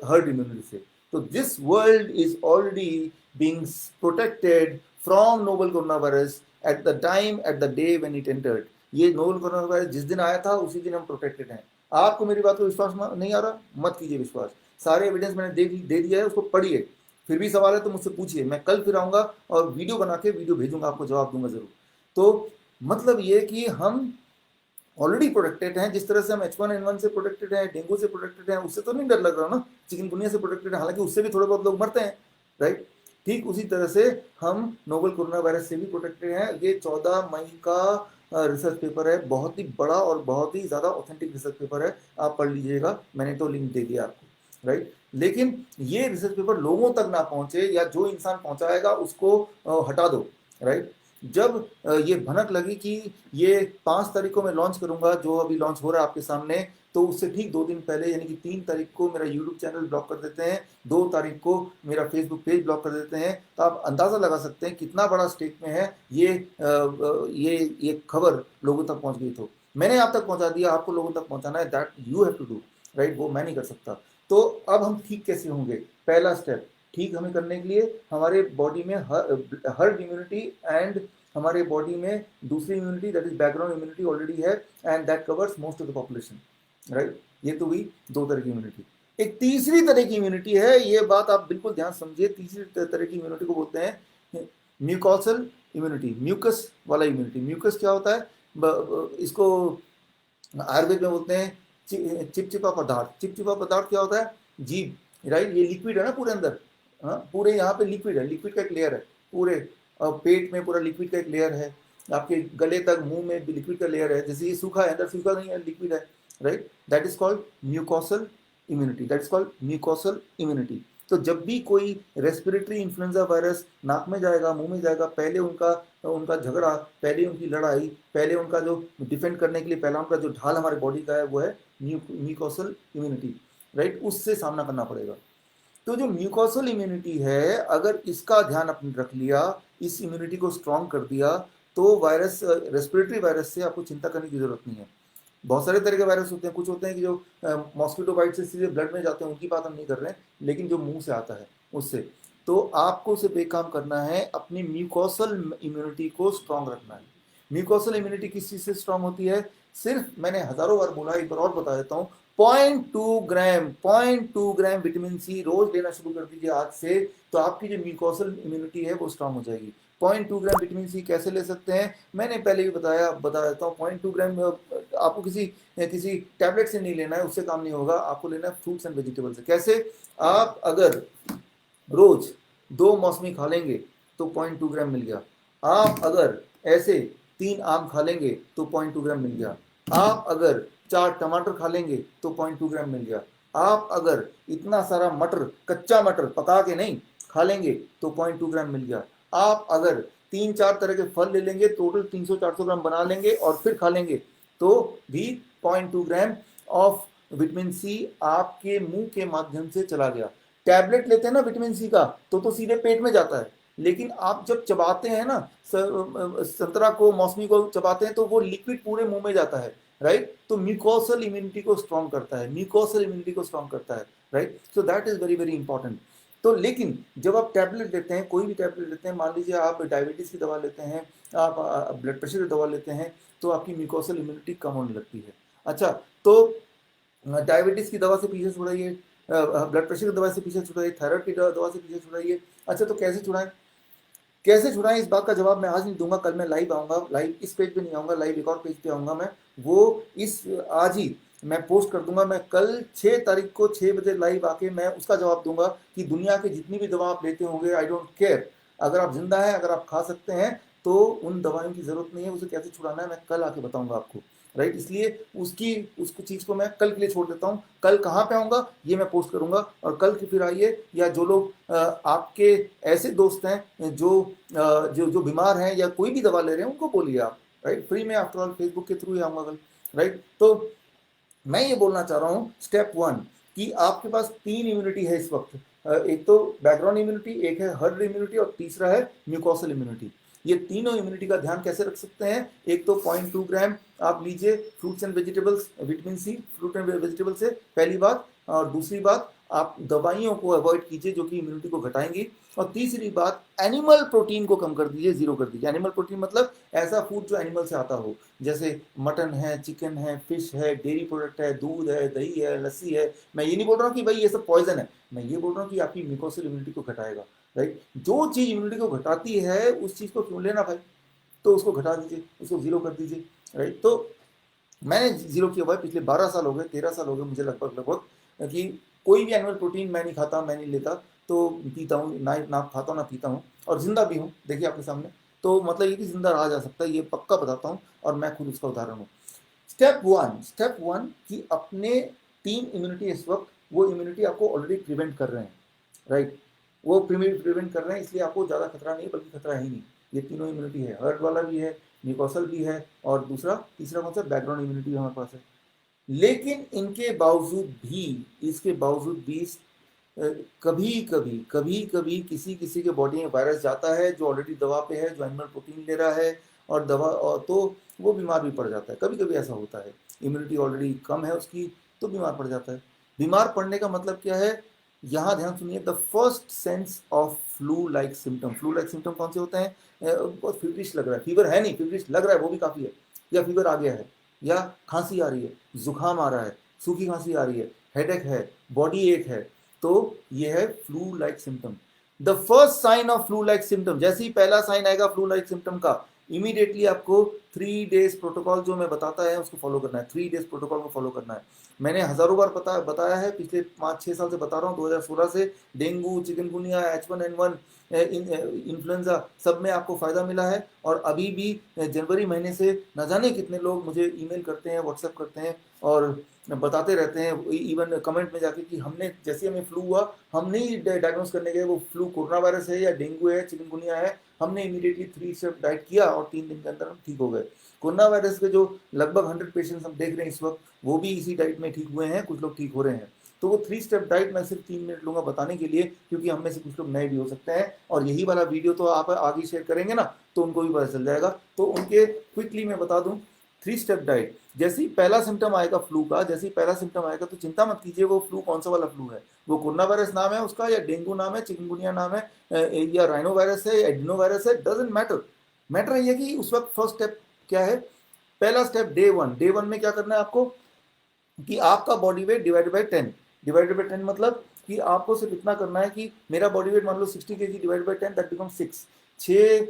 हर्ड इम्यूनिटी से। तो this world is already being protected from novel corona virus at the time, at the day when it entered. ये नोवल कोरोना वायरस जिस दिन आया था, उसी दिन हम प्रोटेक्टेड हैं। आपको मेरी बात को विश्वास नहीं आ रहा, मत कीजिए विश्वास। सारे एविडेंस मैंने दे दिया है, उसको पढ़िए। फिर भी सवाल है तो मुझसे पूछिए, मैं कल फिर आऊँगा और वीडियो बना के वीडियो भेजूंगा, आपको जवाब दूंगा जरूर। तो मतलब ये कि हम ऑलरेडी प्रोटेक्टेड हैं। जिस तरह से हम H1N1 से प्रोटेक्टेड हैं, डेंगू से प्रोटेक्टेड हैं, उससे तो नहीं डर लग रहा ना, चिकनगुनिया से प्रोटेक्टेड है, हालांकि उससे भी थोड़े बहुत लोग मरते हैं, राइट। ठीक उसी तरह से हम नोवल कोरोना वायरस से भी प्रोटेक्टेड हैं। ये 14 मई का रिसर्च पेपर है, बहुत ही बड़ा और बहुत ही ज़्यादा ऑथेंटिक रिसर्च पेपर है, आप पढ़ लीजिएगा, मैंने तो लिंक दे दिया आपको, राइट। लेकिन ये रिसर्च पेपर लोगों तक ना पहुंचे, या जो इंसान पहुंचाएगा उसको हटा दो, राइट। जब ये भनक लगी कि ये 5 तारीख को मैं लॉन्च करूंगा, जो अभी लॉन्च हो रहा है आपके सामने, तो उससे ठीक 2 दिन पहले यानी कि 3 तारीख को मेरा यूट्यूब चैनल ब्लॉक कर देते हैं, 2 तारीख को मेरा फेसबुक पेज ब्लॉक कर देते हैं। तो आप अंदाज़ा लगा सकते हैं कितना बड़ा स्टेक में है ये खबर लोगों तक पहुंच गई। तो मैंने आप तक पहुंचा दिया, आपको लोगों तक पहुंचाना है, that you have to do, right, वो मैं नहीं कर सकता। तो अब हम ठीक कैसे होंगे? पहला स्टेप ठीक हमें करने के लिए हमारे बॉडी में हर्ड इम्यूनिटी एंड हमारे बॉडी में दूसरी immunity that is background immunity already है, and that covers most of the population, right. ये तो हुई 2 तरह की इम्यूनिटी। एक तीसरी तरह की इम्यूनिटी है, ये बात आप बिल्कुल ध्यान समझिए। तीसरी तरह की इम्यूनिटी को बोलते हैं म्यूकोसल इम्यूनिटी, म्यूकस वाला इम्यूनिटी। म्यूकस क्या होता है? इसको आयुर्वेद में बोलते हैं चिपचिपा पदार्थ। चिपचिपा पदार्थ क्या होता है? जीभ, राइट। ये लिक्विड है ना पूरे अंदर, हाँ, पूरे यहाँ पे लिक्विड है, लिक्विड का एक लेयर है पूरे पेट में, पूरा लिक्विड का एक लेयर है, आपके गले तक मुंह में भी लिक्विड का लेयर है। जैसे ये सूखा है, अंदर सूखा नहीं है, लिक्विड है, right. That is called mucosal immunity, that is called mucosal immunity. तो जब भी कोई रेस्पिरेटरी इन्फ्लुएंजा वायरस नाक में जाएगा, मुंह में जाएगा, पहले उनका उनका झगड़ा, पहले उनकी लड़ाई, पहले उनका जो डिफेंड करने के लिए पहला उनका जो ढाल हमारे बॉडी का है वो है म्यूकोसल इम्यूनिटी, राइट। उससे सामना करना पड़ेगा। तो जो म्यूकोसल इम्यूनिटी है, अगर इसका ध्यान आपने रख लिया, इस इम्यूनिटी को स्ट्रॉन्ग कर दिया, तो वायरस, रेस्पिरेटरी वायरस से आपको चिंता करने की जरूरत नहीं है। बहुत सारे तरह के वायरस होते हैं, कुछ होते हैं कि जो मॉस्किटो बाइट से सीधे ब्लड में जाते हैं, उनकी बात हम नहीं कर रहे हैं, लेकिन जो मुंह से आता है उससे। तो आपको सिर्फ एक काम करना है, अपनी म्यूकोसल इम्यूनिटी को स्ट्रॉन्ग रखना है। म्यूकोसल इम्यूनिटी किस चीज से स्ट्रॉन्ग होती है? सिर्फ, मैंने हजारों बार बोला, एक बार और बता देता हूँ, 0.2 ग्राम विटामिन सी रोज लेना शुरू कर दीजिए आज से, तो आपकी जो म्यूकोसल इम्यूनिटी है वो स्ट्रांग हो जाएगी। 0.2 ग्राम विटामिन सी कैसे ले सकते हैं? मैंने पहले भी बता देता हूँ। 0.2 ग्राम आपको किसी किसी टैबलेट से नहीं लेना है, उससे काम नहीं होगा, आपको लेना है फ्रूट्स एंड वेजिटेबल से। कैसे? आप अगर रोज 2 मौसमी खा लेंगे तो 0.2 ग्राम मिल गया। आप अगर ऐसे 3 आम खा लेंगे तो 0.2 ग्राम मिल गया। आप अगर 4 टमाटर खा लेंगे तो 0.2 ग्राम मिल गया। आप अगर इतना सारा मटर, कच्चा मटर पका के नहीं खा लेंगे तो 0.2 ग्राम मिल गया। आप अगर 3-4 तरह के फल ले लेंगे, टोटल 300-400 ग्राम बना लेंगे और फिर खा लेंगे, तो भी 0.2 ग्राम ऑफ विटामिन सी आपके मुंह के माध्यम से चला गया। टैबलेट लेते हैं ना विटामिन सी का, तो सीधे पेट में जाता है, लेकिन आप जब चबाते हैं ना, संतरा को, मौसमी को चबाते हैं, तो वो लिक्विड पूरे मुंह में जाता है, राइट। तो म्यूकोसल इम्यूनिटी को स्ट्रॉन्ग करता है, म्यूकोसल इम्यूनिटी को स्ट्रॉन्ग करता है, right. So that is very very important. तो लेकिन जब आप टैबलेट लेते हैं, कोई भी टैबलेट लेते हैं, मान लीजिए आप डायबिटीज की दवा लेते हैं, आप ब्लड प्रेशर की दवा लेते हैं, तो आपकी म्यूकोसल इम्यूनिटी कम होने लगती है। अच्छा, तो डायबिटीज की दवा से पीछे छुड़ाइए, ब्लड प्रेशर की दवा से पीछे छुड़ाइए, थायराइड की दवा से पीछे छुड़ाइए। अच्छा, तो कैसे छुड़ाएं? कैसे छुड़ाएं, इस बात का जवाब मैं आज नहीं दूंगा, कल मैं लाइव आऊंगा, लाइव इस पेज पे नहीं आऊंगा, लाइव एक और पेज पे आऊंगा मैं, वो इस आज ही मैं पोस्ट कर दूंगा। मैं कल 6 तारीख को 6 बजे लाइव आके मैं उसका जवाब दूंगा कि दुनिया की जितनी भी दवा आप लेते होंगे, आई डोंट केयर, अगर आप जिंदा हैं, अगर आप खा सकते हैं, तो उन दवाइयों की जरूरत नहीं है, उसे कैसे छुड़ाना है मैं कल आके बताऊंगा आपको, राइट। इसलिए उसको चीज को मैं कल के लिए छोड़ देता हूँ। कल कहाँ पे आऊंगा ये मैं पोस्ट करूंगा, और कल की फिर आइए, या जो लोग आपके ऐसे दोस्त हैं जो बीमार हैं या कोई भी दवा ले रहे हैं, उनको बोलिए आप, राइट, फ्री में, आफ्टर ऑल फेसबुक के थ्रू ही आऊंगा कल, राइट। तो मैं ये बोलना चाह रहा हूँ, स्टेप 1, कि आपके पास 3 इम्यूनिटी है इस वक्त। एक तो बैकग्राउंड इम्यूनिटी, एक है हर्ड इम्यूनिटी, और तीसरा है म्यूकोसल इम्यूनिटी। ये तीनों इम्यूनिटी का ध्यान कैसे रख सकते हैं? एक तो 0.2 ग्राम आप लीजिए fruits and vegetables, vitamin C fruit and vegetable से, पहली बात। और दूसरी बात, आप दवाइयों को अवॉइड कीजिए जो कि इम्यूनिटी को घटाएंगी। और तीसरी बात, एनिमल प्रोटीन को कम कर दीजिए, जीरो कर दीजिए। एनिमल प्रोटीन मतलब ऐसा फूड जो एनिमल से आता हो, जैसे मटन है, चिकन है, फिश है, डेयरी प्रोडक्ट है, दूध है, दही है, लस्सी है। मैं ये नहीं बोल रहा हूँ कि भाई ये सब पॉइजन है, मैं ये बोल रहा हूँ कि आपकी म्यूकोसल इम्यूनिटी को घटाएगा, राइट। जो चीज इम्यूनिटी को घटाती है उस चीज को क्यों लेना भाई, तो उसको घटा दीजिए, उसको जीरो कर दीजिए, राइट। तो मैंने जीरो किया हुआ है, पिछले 12 साल हो गए, 13 साल हो गए मुझे लगभग लगभग, कि कोई भी एनिमल प्रोटीन मैं नहीं खाता, मैं नहीं लेता, तो पीता हूँ ना, ना खाता हूँ ना पीता हूँ, और जिंदा भी हूँ, देखिए आपके सामने। तो मतलब ये कि जिंदा रहा जा सकता है, ये पक्का बताता हूँ, और मैं खुद उसका उदाहरण हूँ। स्टेप वन कि अपने 3 इम्यूनिटी इस वक्त, वो इम्यूनिटी आपको ऑलरेडी प्रिवेंट कर रहे हैं, राइट। वो प्रिवेंट कर रहे हैं, इसलिए आपको ज़्यादा खतरा नहीं, बल्कि खतरा ही नहीं। ये तीनों इम्यूनिटी है, हर्ट वाला भी है, म्यूकोसल भी है, और दूसरा तीसरा कौन सा, बैकग्राउंड इम्यूनिटी हमारे पास है। लेकिन इनके बावजूद भी, इसके बावजूद भी कभी कभी किसी किसी के बॉडी में वायरस जाता है जो ऑलरेडी दवा पे है, जो एनिमल प्रोटीन ले रहा है, और दवा, और तो वो बीमार भी पड़ जाता है। कभी कभी ऐसा होता है, इम्यूनिटी ऑलरेडी कम है उसकी, तो बीमार पड़ जाता है। बीमार पड़ने का मतलब क्या है, यहाँ ध्यान सुनिए, the first sense of flu like symptom. Flu like symptom कौन से होते हैं, बहुत फीवरिश लग रहा है, फीवर है नहीं, फीवरिश लग रहा है वो भी काफ़ी है, या फीवर आ गया है, या खांसी आ रही है, जुकाम आ रहा है, सूखी खांसी आ रही है, हेडेक है, बॉडी एक है, तो ये है flu like symptom. The first sign of flu like symptom, जैसे ही पहला साइन आएगा फ्लू लाइक सिम्टम का, इमीडिएटली आपको 3 डेज प्रोटोकॉल जो मैं बताता है उसको फॉलो करना है, 3 डेज प्रोटोकॉल को फॉलो करना है। मैंने हजारों बार बताया है, पिछले 5-6 साल से बता रहा हूँ, 2016 से। डेंगू, चिकनगुनिया, H1N1, इन्फ्लुएंजा, सब में आपको फायदा मिला है। और अभी भी जनवरी महीने से न जाने कितने लोग मुझे ईमेल करते हैं, व्हाट्सएप करते हैं, और बताते रहते हैं, इवन कमेंट में जाके, कि हमने, जैसे हमें फ्लू हुआ, हम नहीं डायग्नोस करने गए वो फ्लू कोरोना वायरस है या डेंगू है, चिकनगुनिया है, हमने इमीडिएटली 3 स्टेप डाइट किया और 3 दिन के अंदर हम ठीक हो गए। कोरोना वायरस के जो लगभग 100 पेशेंट्स हम देख रहे हैं इस वक्त, वो भी इसी डाइट में ठीक हुए हैं, कुछ लोग ठीक हो रहे हैं। तो वो 3 स्टेप डाइट मैं सिर्फ 3 मिनट लूंगा बताने के लिए, क्योंकि हम में से कुछ लोग नए भी हो सकते हैं, और यही वाला वीडियो तो आप आगे शेयर करेंगे ना, तो उनको भी पता चल जाएगा। तो उनके क्विकली मैं बता दूं, 3 स्टेप डाइट। जैसे ही पहला सिम्टम आएगा फ्लू का, जैसे ही पहला सिम्टम आएगा, तो चिंता मत कीजिए वो फ्लू कौन सा वाला फ्लू है, वो कोरोना वायरस नाम है उसका, या डेंगू नाम है, चिकनगुनिया नाम है, या राइनो वायरस है, या एडिनो वायरस है, डजेंट मैटर। मैटर ये कि उस वक्त फर्स्ट स्टेप क्या है, पहला स्टेप डे 1 में क्या करना है आपको, कि आपका body weight divided by 10, divided by 10 मतलब कि आपको सिर्फ इतना करना है कि मेरा बॉडी वेट मान लो 60 kg, divided by 10, that become 6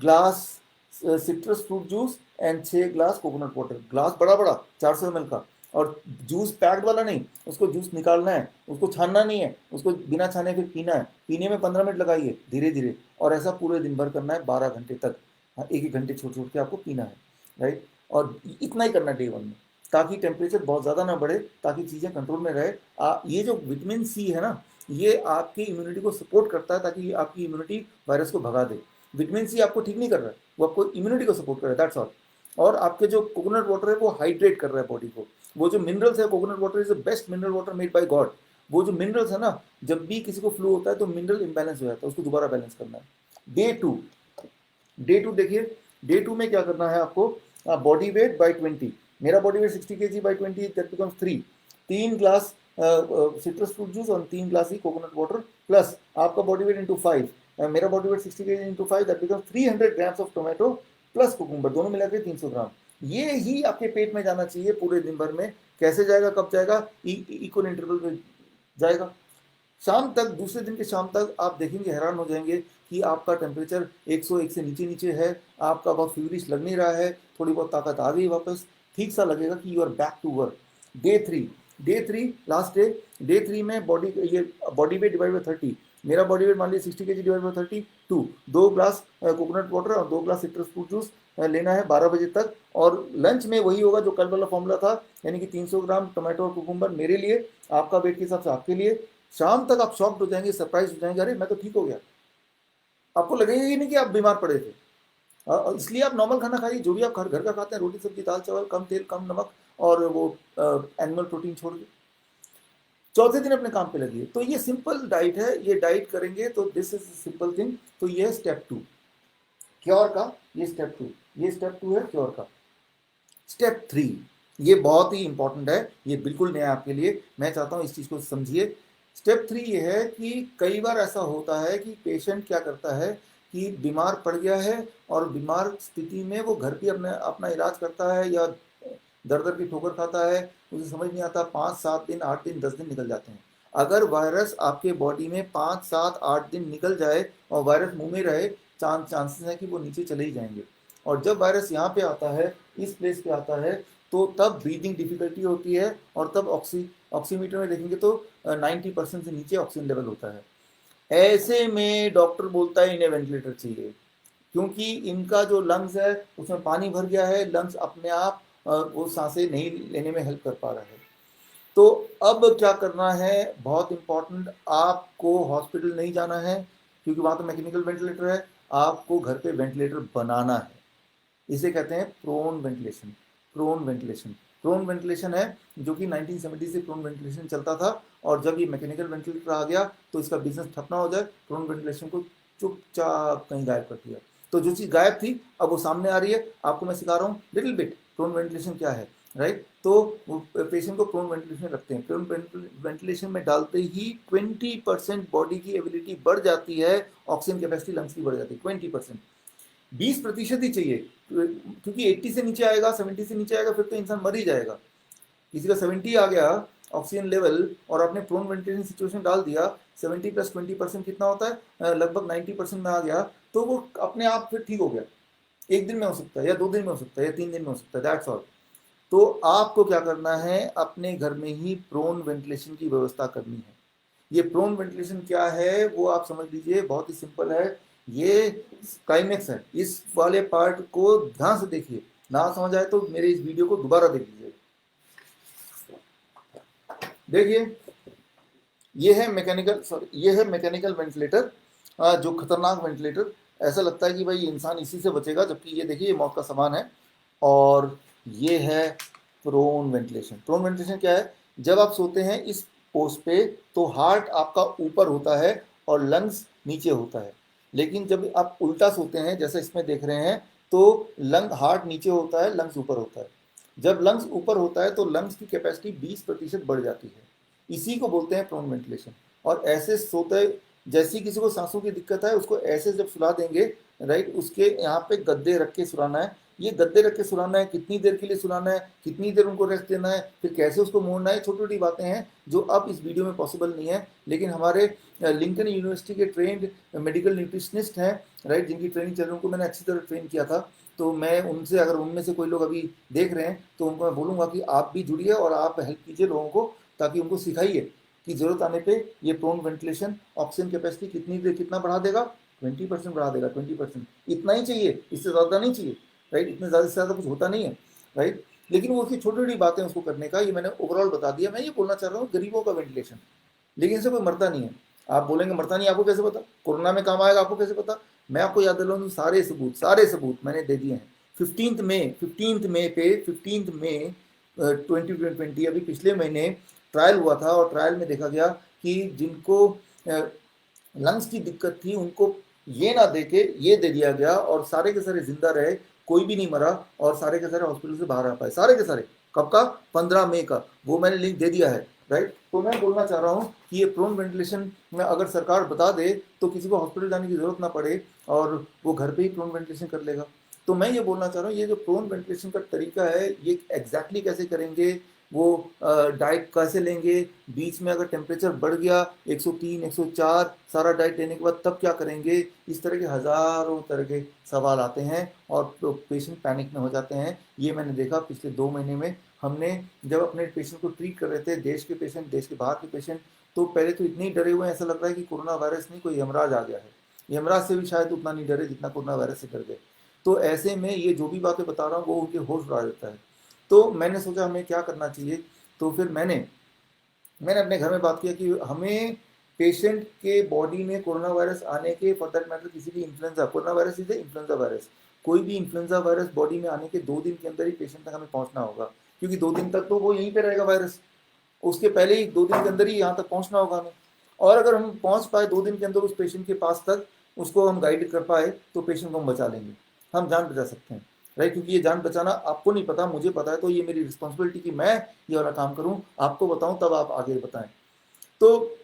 glass citrus fruit juice and 6 glass coconut water. Glass बड़ा बड़ा 400 ml का, और जूस पैक्ड वाला नहीं, उसको जूस निकालना है, उसको छानना नहीं है, उसको बिना छाने फिर पीना है। पीने में 15 मिनट लगाइए धीरे धीरे, और ऐसा पूरे दिन भर करना है 12 घंटे तक। हाँ, एक एक घंटे छोड़ छोड़ के आपको पीना है, राइट। और इतना ही करना डे 1 में, ताकि टेम्परेचर बहुत ज़्यादा ना बढ़े, ताकि चीज़ें कंट्रोल में रहे। ये जो विटामिन सी है ना, ये आपकी इम्यूनिटी को सपोर्ट करता है, ताकि आपकी इम्यूनिटी वायरस को भगा दे। विटामिन सी आपको ठीक नहीं कर रहा है, वो आपको इम्यूनिटी को सपोर्ट कर रहा है, दैट्स ऑल। और आपके जो कोकोनट वाटर है वो हाइड्रेट कर रहा है बॉडी को। वो जो मिनरल्स है, coconut water is the best mineral water made by God. वो जो मिनरल्स है ना, जब भी किसी को फ्लू होता है तो मिनरल इम्बैलेंस हो जाता है, उसको दोबारा बैलेंस करना है। डे टू देखिए, डे 2 में क्या करना है आपको, बॉडी वेट बाई 20। मेरा body weight 60 kg by 20, that becomes 3 glass citrus fruit juice और 3 ग्लास ही कोकोनट वाटर, प्लस आपका बॉडी वेट इंटू 5, मेरा body weight 60 kg into 5, that becomes 300 grams of tomato plus cucumber, दोनों मिलाकर 300 ग्राम। ये ही आपके पेट में जाना चाहिए पूरे दिन भर में। कैसे जाएगा, कब जाएगा, इक्वल इंटरवल में जाएगा। शाम तक, दूसरे दिन के शाम तक आप देखेंगे, हैरान हो जाएंगे कि आपका टेम्परेचर 101 से नीचे नीचे है, आपका बहुत फीवरिश लग नहीं रहा है, थोड़ी बहुत ताकत आ गई वापस, ठीक सा लगेगा कि you are back to work. Day 3 last day 3 में बॉडी वेट डिवाइड बाई 30। मेरा बॉडी वेट मान लीजिए 60 kg divide by 32, 2 glass coconut water और 2 ग्लास सिट्रस फ्रूट जूस लेना है 12 बजे तक। और लंच में वही होगा जो कल वाला फॉर्मूला था, यानी कि 300 ग्राम टोमेटो और कुकुम्बर मेरे लिए, आपका वेट के हिसाब से आपके लिए। शाम तक आप शॉक्ड हो जाएंगे, सरप्राइज हो जाएंगे, अरे मैं तो ठीक हो गया। आपको लगेगा ही नहीं कि आप बीमार पड़े थे। इसलिए आप नॉर्मल खाना खाइए, जो भी आप घर का खाते हैं, रोटी सब्जी दाल चावल, कम तेल कम नमक, और वो एनिमल प्रोटीन छोड़ के चौथे दिन अपने काम पे लगिए। तो ये सिंपल डाइट है, ये डाइट करेंगे तो दिस इज सिंपल थिंग। तो ये है स्टेप 2 क्योर का, ये स्टेप 2 है क्योर का। स्टेप 3 ये बहुत ही इंपॉर्टेंट है, ये बिल्कुल नया आपके लिए, मैं चाहता हूँ इस चीज़ को समझिए। स्टेप 3 ये है कि कई बार ऐसा होता है कि पेशेंट क्या करता है कि बीमार पड़ गया है, और बीमार स्थिति में वो घर पे अपना इलाज करता है, या दर दर की ठोकर खाता है, उसे समझ नहीं आता, 5-7 दिन 8 दिन 10 दिन निकल जाते हैं। अगर वायरस आपके बॉडी में 5-7-8 दिन निकल जाए और वायरस मुंह में रहे, चांसेस है कि वो नीचे चले ही जाएंगे। और जब वायरस यहाँ पे आता है, इस प्लेस पे आता है, तो तब ब्रीदिंग डिफिकल्टी होती है, और तब ऑक्सीमीटर में देखेंगे तो 90% से नीचे ऑक्सीजन लेवल होता है। ऐसे में डॉक्टर बोलता है इन्हें वेंटिलेटर चाहिए, क्योंकि इनका जो लंग्स है उसमें पानी भर गया है, लंग्स अपने आप वो सांसें नहीं लेने में हेल्प कर पा रहा है। तो अब क्या करना है, बहुत इंपॉर्टेंट, आपको हॉस्पिटल नहीं जाना है, क्योंकि वहाँ तो मैकेनिकल वेंटिलेटर है। आपको घर पे वेंटिलेटर बनाना है। इसे कहते हैं prone ventilation. Prone ventilation, prone ventilation है जो कि 1970 से प्रोन वेंटिलेशन चलता था, और जब ये मैकेनिकल वेंटिलेटर आ गया तो इसका बिजनेस ठप ना हो जाए, प्रोन वेंटिलेशन को चुपचाप कहीं गायब कर दिया। तो जो चीज़ गायब थी अब वो सामने आ रही है। आपको मैं सिखा रहा हूँ लिटिल बिट प्रोन वेंटिलेशन क्या है, राइट। तो पेशेंट को प्रोन वेंटिलेशन रखते हैं, प्रोन वेंटिलेशन में डालते ही 20% बॉडी की एबिलिटी बढ़ जाती है, ऑक्सीजन कैपेसिटी लंग्स की बढ़ जाती है 20%। 20% ही चाहिए, क्योंकि 80 से नीचे आएगा, 70 से नीचे आएगा फिर तो इंसान मर ही जाएगा। किसी का 70 आ गया ऑक्सीजन लेवल और आपने प्रोन वेंटिलेशन सिचुएशन डाल दिया, 70 + 20% कितना होता है, लगभग 90% में आ गया, तो वो अपने आप फिर ठीक हो गया। एक दिन में हो सकता है, या 2 दिन में हो सकता है, या 3 दिन में हो सकता है, दैट्स ऑल। तो आपको क्या करना है, अपने घर में ही प्रोन वेंटिलेशन की व्यवस्था करनी है। ये प्रोन वेंटिलेशन क्या है वो आप समझ लीजिए, बहुत ही सिंपल है। ये काइमेक्स है, इस वाले पार्ट को ध्यान से देखिए, ना समझ आए तो मेरे इस वीडियो को दोबारा देख लीजिए। देखिए ये है मैकेनिकल वेंटिलेटर, जो खतरनाक वेंटिलेटर। ऐसा लगता है कि भाई इंसान इसी से बचेगा, जबकि ये देखिए ये मौत का सामान है। और ये है प्रोन वेंटिलेशन। प्रोन वेंटिलेशन क्या है, जब आप सोते हैं इस पोस्ट पे तो हार्ट आपका ऊपर होता है और लंग्स नीचे होता है। लेकिन जब आप उल्टा सोते हैं जैसा इसमें देख रहे हैं, तो हार्ट नीचे होता है, लंग्स ऊपर होता है। जब लंग्स ऊपर होता है तो लंग्स की कैपेसिटी 20% बढ़ जाती है, इसी को बोलते हैं प्रोन वेंटिलेशन। और ऐसे सोते, जैसी किसी को सांसों की दिक्कत है उसको ऐसे जब सुला देंगे, राइट, उसके यहाँ पे गद्दे रख के सुलाना है। ये गद्दे रख के सुलाना है, कितनी देर के लिए सुलाना है, कितनी देर उनको रेस्ट देना है, फिर कैसे उसको मोड़ना है, छोटी छोटी बातें हैं जो अब इस वीडियो में पॉसिबल नहीं है। लेकिन हमारे लिंकन यूनिवर्सिटी के ट्रेंड मेडिकल न्यूट्रिशनिस्ट हैं, राइट, जिनकी ट्रेनिंग चल रही है, उनको मैंने अच्छी तरह ट्रेन किया था। तो मैं उनसे, अगर उनमें से कोई लोग अभी देख रहे हैं तो उनको मैं बोलूँगा कि आप भी जुड़िए और आप हेल्प कीजिए लोगों को, ताकि उनको सिखाइए कि जरूरत आने पे ये प्रोन वेंटिलेशन ऑक्सीजन कैपेसिटी कितनी देर कितना बढ़ा देगा, 20% बढ़ा देगा। 20%, इतना ही चाहिए, इससे ज़्यादा नहीं चाहिए, राइट। इतने ज़्यादा से ज़्यादा कुछ होता नहीं है, राइट। लेकिन वो उसकी छोटी छोटी बातें उसको करने का, ये मैंने ओवरऑल बता दिया। मैं ये बोलना चाह रहा हूँ गरीबों का वेंटिलेशन, लेकिन इससे कोई मरता नहीं है। आप बोलेंगे मरता नहीं, आपको कैसे पता, कोरोना में काम आएगा आपको कैसे पता। मैं आपको याद दिलाऊँ, सारे सबूत मैंने दे दिए हैं। 15 मई 2020, अभी पिछले महीने ट्रायल हुआ था, और ट्रायल में देखा गया कि जिनको लंग्स की दिक्कत थी उनको ये ना दे के ये दे दिया गया, और सारे के सारे जिंदा रहे, कोई भी नहीं मरा, और सारे के सारे हॉस्पिटल से बाहर आ पाए, सारे के सारे। कब का, 15 मई का, वो मैंने लिंक दे दिया है, राइट। तो मैं बोलना चाह रहा हूँ कि ये प्रोन वेंटिलेशन में अगर सरकार बता दे तो किसी को हॉस्पिटल जाने की जरूरत ना पड़े, और वो घर पे ही प्रोन वेंटिलेशन कर लेगा। तो मैं ये बोलना चाह रहा हूँ, ये जो प्रोन वेंटिलेशन का तरीका है ये एग्जैक्टली कैसे करेंगे, वो डाइट कैसे लेंगे, बीच में अगर टेम्परेचर बढ़ गया 103 104, सारा डाइट लेने के बाद तब क्या करेंगे, इस तरह के हज़ारों तरह के सवाल आते हैं और पेशेंट पैनिक में हो जाते हैं। ये मैंने देखा पिछले 2 महीने में। हमने जब अपने पेशेंट को ट्रीट कर रहे थे, देश के पेशेंट, देश के बाहर के पेशेंट, तो पहले तो इतने डरे हुए हैं, ऐसा लग रहा है कि कोरोना वायरस नहीं, कोई यमराज आ गया है। यमराज से भी शायद उतना नहीं डरे जितना कोरोना वायरस से डर गए। तो ऐसे में ये जो भी बातें बता रहा हूँ वो उनके होश उड़ा देता है। तो मैंने सोचा हमें क्या करना चाहिए, तो फिर मैंने अपने घर में बात किया कि हमें पेशेंट के बॉडी में कोरोना वायरस आने के, फॉर दैट मैटर किसी भी influenza, corona virus is influenza virus, कोई भी इन्फ्लुएंजा वायरस बॉडी में आने के 2 दिन के अंदर ही पेशेंट तक हमें पहुंचना होगा, क्योंकि 2 दिन तक तो वो यहीं पे रहेगा वायरस, उसके पहले ही 2 दिन के अंदर ही यहाँ तक पहुँचना होगा हमें। और अगर हम पहुँच पाए 2 दिन के अंदर उस पेशेंट के पास तक, उसको हम गाइड कर पाए, तो पेशेंट को हम बचा लेंगे, हम जान बचा सकते हैं, राइट। क्योंकि ये जान बचाना आपको नहीं पता, मुझे पता है, तो ये मेरी रिस्पॉन्सिबिलिटी कि मैं ये वाला काम करूँ, आपको बताऊँ, तब आप आगे बताएं। तो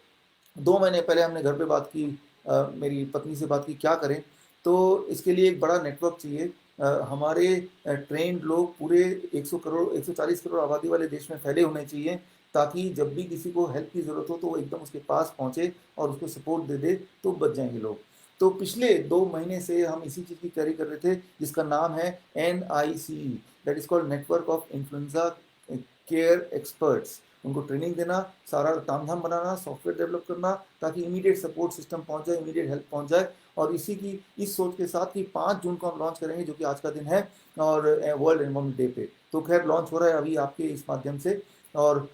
2 महीने पहले हमने घर पे बात की, मेरी पत्नी से बात की क्या करें। तो इसके लिए एक बड़ा नेटवर्क चाहिए। हमारे ट्रेंड लोग पूरे 100 करोड़ 140 करोड़ आबादी वाले देश में फैले होने चाहिए, ताकि जब भी किसी को हेल्प की ज़रूरत हो तो वो एकदम उसके पास पहुँचे और उसको सपोर्ट दे दे, तो बच जाएंगे लोग। तो पिछले 2 महीने से हम इसी चीज़ की तैयारी कर रहे थे, जिसका नाम है NICE, that is called network of influenza care experts. उनको ट्रेनिंग देना, सारा तामझाम बनाना, सॉफ्टवेयर डेवलप करना, ताकि इमीडिएट सपोर्ट सिस्टम पहुंच जाए, इमीडिएट हेल्प पहुंच जाए। और इस सोच के साथ कि 5 जून को हम लॉन्च करेंगे, जो कि आज का दिन है, और वर्ल्ड एनवायरनमेंट डे पे। तो खैर लॉन्च हो रहा है अभी आपके इस माध्यम से। और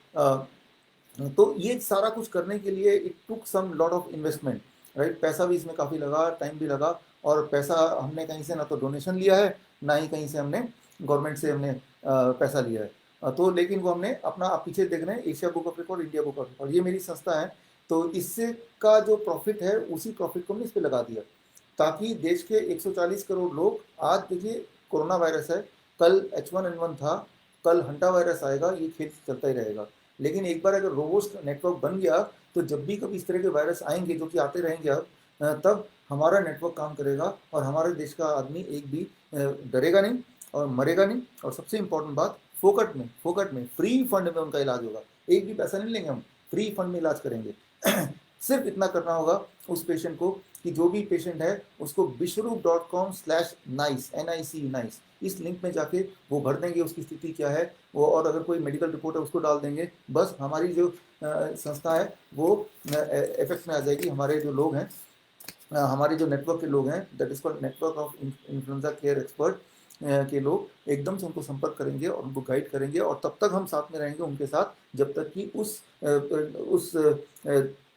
तो ये सारा कुछ करने के लिए it took some lot of investment, right. पैसा भी इसमें काफ़ी लगा, टाइम भी लगा, और पैसा हमने कहीं से ना तो डोनेशन लिया है, ना ही कहीं से हमने गवर्नमेंट से हमने पैसा लिया है। तो लेकिन वो हमने अपना, आप पीछे देख रहे हैं Asia book of record, India book of record, ये मेरी संस्था है। तो इससे का जो प्रॉफिट है उसी प्रॉफिट को हमने इस पर लगा दिया, ताकि देश के 140 करोड़ लोग, आज देखिए कोरोना वायरस है, कल H1N1 था, कल हंटा वायरस आएगा, ये खेल चलता ही रहेगा। लेकिन एक बार अगर रोबोस्ट नेटवर्क बन गया तो जब भी कभी इस तरह के वायरस आएंगे, जो कि आते रहेंगे अब, तब हमारा नेटवर्क काम करेगा और हमारे देश का आदमी एक भी डरेगा नहीं और मरेगा नहीं। और सबसे इम्पोर्टेंट बात, फोकट में फ्री फंड में उनका इलाज होगा। एक भी पैसा नहीं लेंगे हम, फ्री फंड में इलाज करेंगे। सिर्फ इतना करना होगा उस पेशेंट को कि जो भी पेशेंट है उसको bishrup.com/nice NICE इस लिंक में जाके वो भर देंगे उसकी स्थिति क्या है वो, और अगर कोई मेडिकल रिपोर्ट है उसको डाल देंगे, बस हमारी जो संस्था है वो इफेक्ट में आ जाएगी। हमारे जो लोग हैं, हमारे जो नेटवर्क के लोग हैं, that is called network of influenza care expert के लोग एकदम से उनको संपर्क करेंगे और उनको गाइड करेंगे, और तब तक हम साथ में रहेंगे उनके साथ जब तक कि उस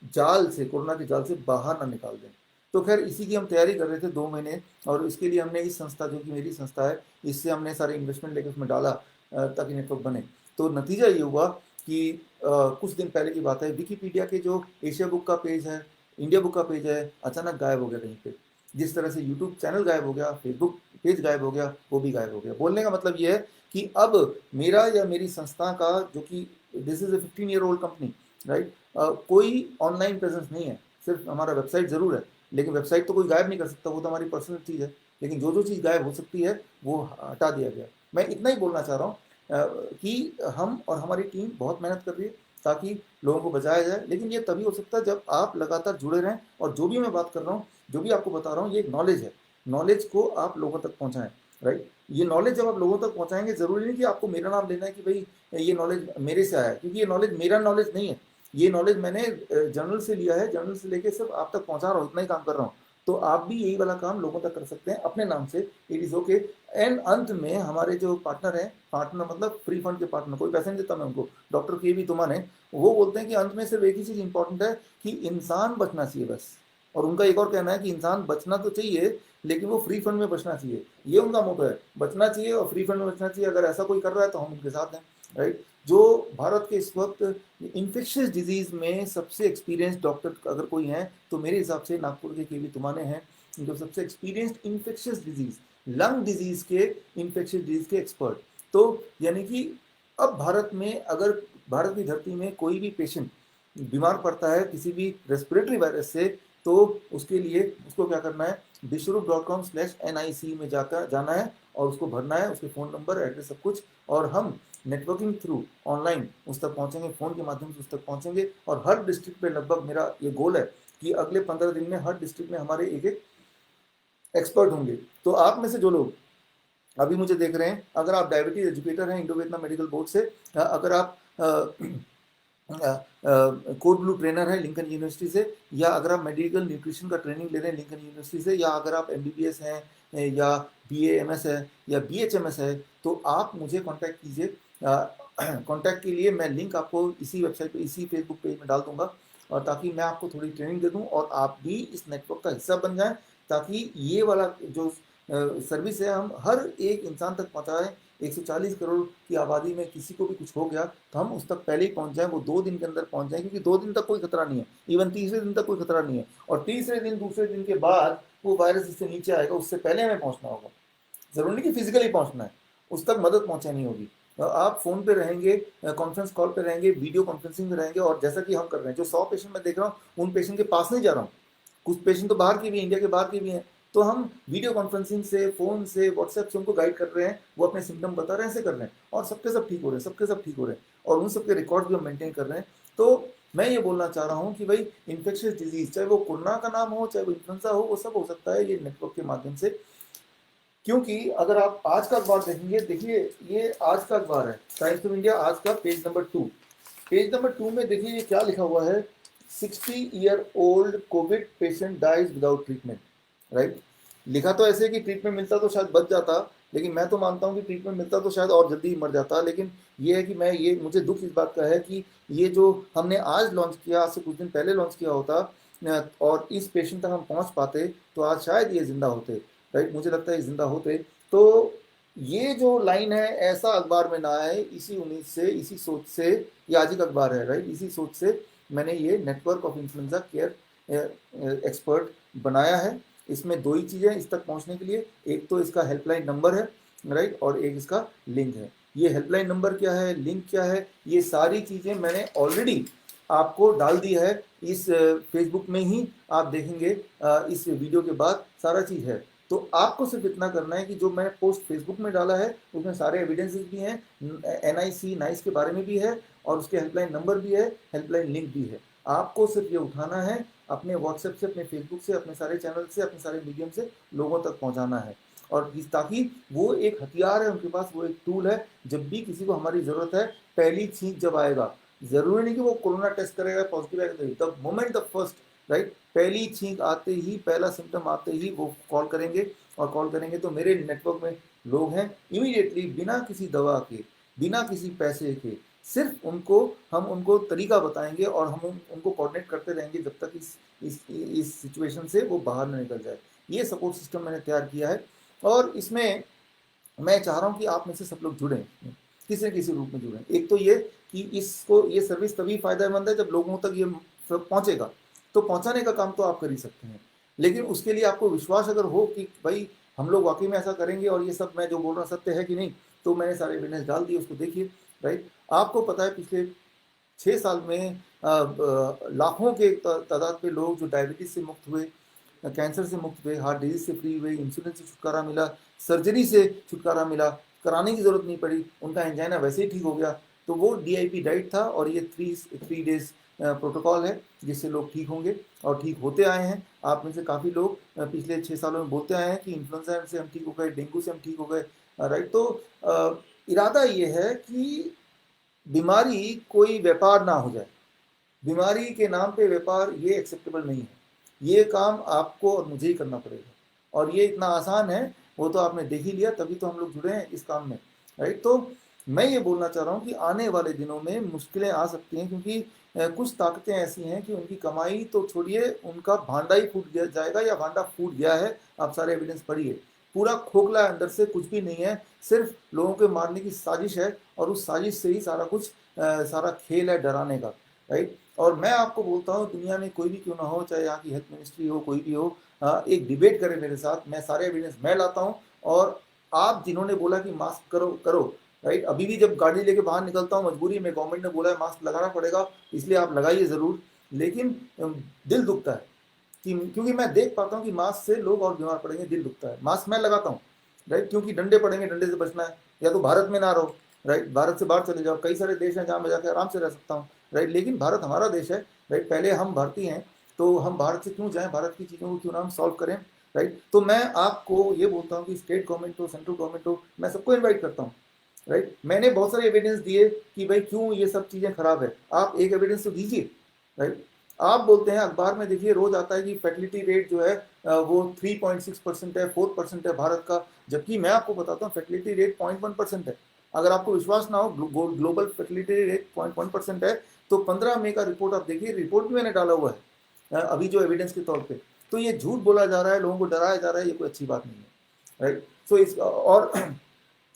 जाल से, कोरोना के जाल से बाहर ना निकाल दें। तो खैर इसी की हम तैयारी कर रहे थे 2 महीने, और इसके लिए हमने इस संस्था, जो कि मेरी संस्था है, इससे हमने सारे इन्वेस्टमेंट लेकर उसमें डाला ताकि नेटवर्क बने। तो नतीजा ये हुआ कि कुछ दिन पहले की बात है, विकीपीडिया के जो एशिया बुक का पेज है, इंडिया बुक का पेज है, अचानक गायब हो गया कहीं पे। जिस तरह से यूट्यूब चैनल गायब हो गया, फेसबुक पेज गायब हो गया, वो भी गायब हो गया। बोलने का मतलब ये है कि अब मेरा या मेरी संस्था का, जो कि this is a 15 year old company, right, कोई ऑनलाइन प्रेजेंस नहीं है। सिर्फ हमारा वेबसाइट ज़रूर है, लेकिन वेबसाइट तो कोई गायब नहीं कर सकता, वो तो हमारी पर्सनल चीज़ है। लेकिन जो जो चीज़ गायब हो सकती है वो हटा दिया गया। मैं इतना ही बोलना चाह रहा हूँ कि हम और हमारी टीम बहुत मेहनत कर रही है ताकि लोगों को बचाया जाए। लेकिन ये तभी हो सकता है जब आप लगातार जुड़े रहें, और जो भी मैं बात कर रहा हूँ, जो भी आपको बता रहा हूँ, ये नॉलेज है। नॉलेज को आप लोगों तक पहुँचाएं, राइट। ये नॉलेज जब आप लोगों तक पहुँचाएंगे, ज़रूरी नहीं कि आपको मेरा नाम लेना है कि भाई ये नॉलेज मेरे से आया है, क्योंकि ये नॉलेज मेरा नॉलेज नहीं है। ये नॉलेज मैंने जर्नल से लिया है, जर्नल से लेके सिर्फ आप तक पहुँचा रहा हूँ, इतना ही काम कर रहा हूँ। तो आप भी यही वाला काम लोगों तक कर सकते हैं अपने नाम से, इट इज़ ओके। एंड अंत में हमारे जो पार्टनर हैं, पार्टनर मतलब फ्री फंड के पार्टनर, कोई पैसा नहीं देता मैं उनको, डॉक्टर KV तुमान है, वो बोलते हैं कि अंत में सिर्फ एक ही चीज़ इंपॉर्टेंट है कि इंसान बचना चाहिए बस। और उनका एक और कहना है कि इंसान बचना तो चाहिए, लेकिन वो फ्री फंड में बचना चाहिए। ये उनका मोटो है, बचना चाहिए और फ्री फंड में बचना चाहिए। अगर ऐसा कोई कर रहा है तो हम उनके साथ हैं, राइट। जो भारत के इस वक्त इन्फेक्शियस डिजीज़ में सबसे एक्सपीरियंस डॉक्टर अगर कोई हैं तो मेरे हिसाब से नागपुर के KV तुमाने हैं, जो सबसे experienced infectious disease, lung disease के इन्फेक्शियस डिजीज़ के एक्सपर्ट। तो यानी कि अब भारत में, अगर भारत की धरती में कोई भी पेशेंट बीमार पड़ता है किसी भी रेस्पिरेटरी वायरस से, तो उसके लिए उसको क्या करना है, bishrup.com/NICE में जाकर जाना है और उसको भरना है, उसके फ़ोन नंबर, एड्रेस, सब कुछ। और हम नेटवर्किंग थ्रू ऑनलाइन उस तक पहुंचेंगे, फ़ोन के माध्यम से उस तक पहुंचेंगे। और हर डिस्ट्रिक्ट पे लगभग मेरा ये गोल है कि अगले 15 दिन में हर डिस्ट्रिक्ट में हमारे एक एक एक्सपर्ट होंगे। तो आप में से जो लोग अभी मुझे देख रहे हैं, अगर आप डायबिटीज एजुकेटर हैं इंडो वियतनाम मेडिकल बोर्ड से, अगर आप कोड ब्लू ट्रेनर है लिंकन यूनिवर्सिटी से, या अगर आप मेडिकल न्यूट्रिशन का ट्रेनिंग ले रहे हैं लिंकन यूनिवर्सिटी से, या अगर आप MBBS हैं या BAMS है या BHMS है, तो आप मुझे कांटेक्ट कीजिए। कांटेक्ट के लिए मैं लिंक आपको इसी वेबसाइट पे, इसी फेसबुक पेज में डाल दूंगा, और ताकि मैं आपको थोड़ी ट्रेनिंग दे दूं और आप भी इस नेटवर्क का हिस्सा बन जाएं, ताकि ये वाला जो सर्विस है हम हर एक इंसान तक पहुंचाएं। 140 करोड़ की आबादी में किसी को भी कुछ हो गया तो हम उस तक पहले ही पहुंच जाएं, वो 2 दिन के अंदर पहुंच जाएं, क्योंकि 2 दिन तक कोई खतरा नहीं है, इवन तीसरे दिन तक कोई खतरा नहीं है। और तीसरे दिन, दूसरे दिन के बाद वो वायरस जिससे नीचे आएगा उससे पहले हमें पहुंचना होगा। जरूरी नहीं कि फिजिकली पहुंचना है, उस तक मदद पहुंचानी होगी। आप फोन पे रहेंगे, कॉन्फ्रेंस कॉल पे रहेंगे, वीडियो कॉन्फ्रेंसिंग में रहेंगे, और जैसा कि हम कर रहे हैं, जो 100 पेशेंट मैं देख रहा हूँ उन पेशेंट के पास नहीं जा रहा हूँ, कुछ पेशेंट तो बाहर के भी, इंडिया के बाहर के भी हैं, तो हम वीडियो कॉन्फ्रेंसिंग से, फोन से, व्हाट्सएप से उनको गाइड कर रहे हैं, वो अपने सिम्टम बता रहे हैं, ऐसे कर रहे हैं, और सबके सब ठीक हो रहे हैं, सबके सब ठीक हो रहे हैं, और उन सबके रिकॉर्ड भी हम मेंटेन कर रहे हैं। तो मैं ये बोलना चाह रहा हूँ कि भाई इन्फेक्शियस डिजीज, चाहे वो कोरोना का नाम हो, चाहे वो इन्फ्लुएंजा हो, वो सब हो सकता है ये नेटवर्क के माध्यम से। क्योंकि अगर आप आज का अखबार देखेंगे, देखिए ये आज का अखबार है, टाइम्स ऑफ इंडिया आज का पेज नंबर 2, पेज नंबर 2 में देखिए ये क्या लिखा हुआ है, 60-year-old covid patient dies without treatment, right. लिखा तो ऐसे कि ट्रीटमेंट मिलता तो शायद बच जाता, लेकिन मैं तो मानता हूँ कि ट्रीटमेंट मिलता तो शायद और जल्दी ही मर जाता। लेकिन ये है कि मुझे दुख इस बात का है कि ये जो हमने आज लॉन्च किया, आज से कुछ दिन पहले लॉन्च किया होता, और इस पेशेंट तक हम पहुंच पाते तो आज शायद ये जिंदा होते, राइट। मुझे लगता है जिंदा होते। तो ये जो लाइन है, ऐसा अखबार में ना आए, इसी उम्मीद से, इसी सोच से, ये आज ही का अखबार है, राइट, इसी सोच से मैंने ये network of influenza care expert बनाया है। इसमें दो ही चीज़ें इस तक पहुंचने के लिए, एक तो इसका हेल्पलाइन नंबर है, राइट, और एक इसका लिंक है। ये हेल्पलाइन नंबर क्या है, लिंक क्या है, ये सारी चीज़ें मैंने ऑलरेडी आपको डाल दी है इस फेसबुक में ही। आप देखेंगे इस वीडियो के बाद सारा चीज़ है। तो आपको सिर्फ इतना करना है कि जो मैंने पोस्ट फेसबुक में डाला है उसमें सारे एविडेंसेस भी हैं, NIC नाइस के बारे में भी है, और उसके हेल्पलाइन नंबर भी है, हेल्पलाइन लिंक भी है। आपको सिर्फ ये उठाना है, अपने व्हाट्सएप से, अपने फेसबुक से, अपने सारे चैनल से, अपने सारे मीडियम से लोगों तक पहुंचाना है। और ताकि वो एक हथियार है उनके पास, वो एक टूल है, जब भी किसी को हमारी ज़रूरत है, पहली छींक जब आएगा, ज़रूरी नहीं कि वो कोरोना टेस्ट करेगा पॉजिटिव आएगा, the moment the first, right, पहली छींक आते ही, पहला सिम्टम आते ही वो कॉल करेंगे। और कॉल करेंगे तो मेरे नेटवर्क में लोग हैं, इमीडिएटली बिना किसी दवा के, बिना किसी पैसे के, सिर्फ हम उनको तरीका बताएंगे और हम उनको कोऑर्डिनेट करते रहेंगे जब तक इस सिचुएशन से वो बाहर न निकल जाए। ये सपोर्ट सिस्टम मैंने तैयार किया है, और इसमें मैं चाह रहा हूँ कि आप में से सब लोग जुड़ें, किसी न किसी रूप में जुड़ें। एक तो ये कि ये सर्विस तभी फायदेमंद है जब लोगों तक ये पहुँचेगा, तो पहुँचाने का काम तो आप कर ही सकते हैं, लेकिन उसके लिए आपको विश्वास अगर हो कि भाई हम लोग वाकई में ऐसा करेंगे और ये सब मैं जो बोल रहा हूँ सत्य है कि नहीं, तो मैंने सारे एविडेंस डाल दिए, उसको देखिए, राइट। आपको पता है पिछले 6 साल में लाखों के तादाद पे लोग जो डायबिटीज से मुक्त हुए, कैंसर से मुक्त हुए, हार्ट डिजीज से फ्री हुए, इंसुलिन से छुटकारा मिला, सर्जरी से छुटकारा मिला, कराने की ज़रूरत नहीं पड़ी, उनका एंजाइना वैसे ही ठीक हो गया। तो वो DIP डाइट था, और ये 3 डेज प्रोटोकॉल है जिससे लोग ठीक होंगे और ठीक होते आए हैं। आप में से काफ़ी लोग पिछले 6 सालों में बोलते आए हैं कि इन्फ्लुएंजा से हम ठीक हो गए, डेंगू से हम ठीक हो गए, राइट। तो इरादा ये है कि बीमारी कोई व्यापार ना हो जाए, बीमारी के नाम पे व्यापार, ये एक्सेप्टेबल नहीं है। ये काम आपको और मुझे ही करना पड़ेगा, और ये इतना आसान है, वो तो आपने देख ही लिया, तभी तो हम लोग जुड़े हैं इस काम में, राइट। तो मैं ये बोलना चाह रहा हूँ कि आने वाले दिनों में मुश्किलें आ सकती हैं, क्योंकि कुछ ताकतें ऐसी हैं कि उनकी कमाई तो छोड़िए, उनका भांडा ही फूट जाएगा, या भांडा फूट गया है। आप सारे एविडेंस पढ़िए, पूरा खोखला है, अंदर से कुछ भी नहीं है, सिर्फ लोगों के मारने की साजिश है, और उस साजिश से ही सारा कुछ, सारा खेल है डराने का, राइट। और मैं आपको बोलता हूँ, दुनिया में कोई भी क्यों ना हो, चाहे यहाँ की हेल्थ मिनिस्ट्री हो, कोई भी हो, एक डिबेट करें मेरे साथ, मैं सारे एविडेंस मैं लाता हूँ। और आप जिन्होंने बोला कि मास्क करो करो, राइट, अभी भी जब गाड़ी लेके बाहर निकलता हूँ मजबूरी में, गवर्नमेंट ने बोला है मास्क लगाना पड़ेगा, इसलिए आप लगाइए ज़रूर, लेकिन दिल दुखता है कि, क्योंकि मैं देख पाता हूँ कि मास्क से लोग और बीमार पड़ेंगे, दिल दुखता है। मास्क मैं लगाता हूँ, राइट, क्योंकि डंडे पड़ेंगे, डंडे से बचना है, या तो भारत में ना रहो, राइट, भारत से बाहर चले जाओ, कई सारे देश हैं जहाँ मैं जाकर आराम से रह सकता हूँ, राइट, लेकिन भारत हमारा देश है, राइट, पहले हम भारतीय हैं, तो हम भारत से क्यों जाएं, भारत की चीज़ों को क्यों ना हम सॉल्व करें, राइट। तो मैं आपको ये बोलता हूँ कि स्टेट गवर्नमेंट हो, सेंट्रल गवर्नमेंट हो, मैं सबको इन्वाइट करता हूँ, राइट। मैंने बहुत सारे एविडेंस दिए कि भाई क्यों ये सब चीज़ें खराब है, आप एक एविडेंस तो दीजिए, राइट। आप बोलते हैं, अखबार में देखिए रोज आता है कि फर्टिलिटी रेट जो है वो 3.6% है, 4% है भारत का, जबकि मैं आपको बताता हूँ फर्टिलिटी रेट 0.1% है। अगर आपको विश्वास ना हो, ग्लोबल फर्टिलिटी रेट 0.1% है, तो 15 मई का रिपोर्ट आप देखिए, रिपोर्ट भी मैंने डाला हुआ है अभी जो एविडेंस के तौर पे। तो ये झूठ बोला जा रहा है, लोगों को डराया जा रहा है, ये कोई अच्छी बात नहीं है, राइट। सो इस और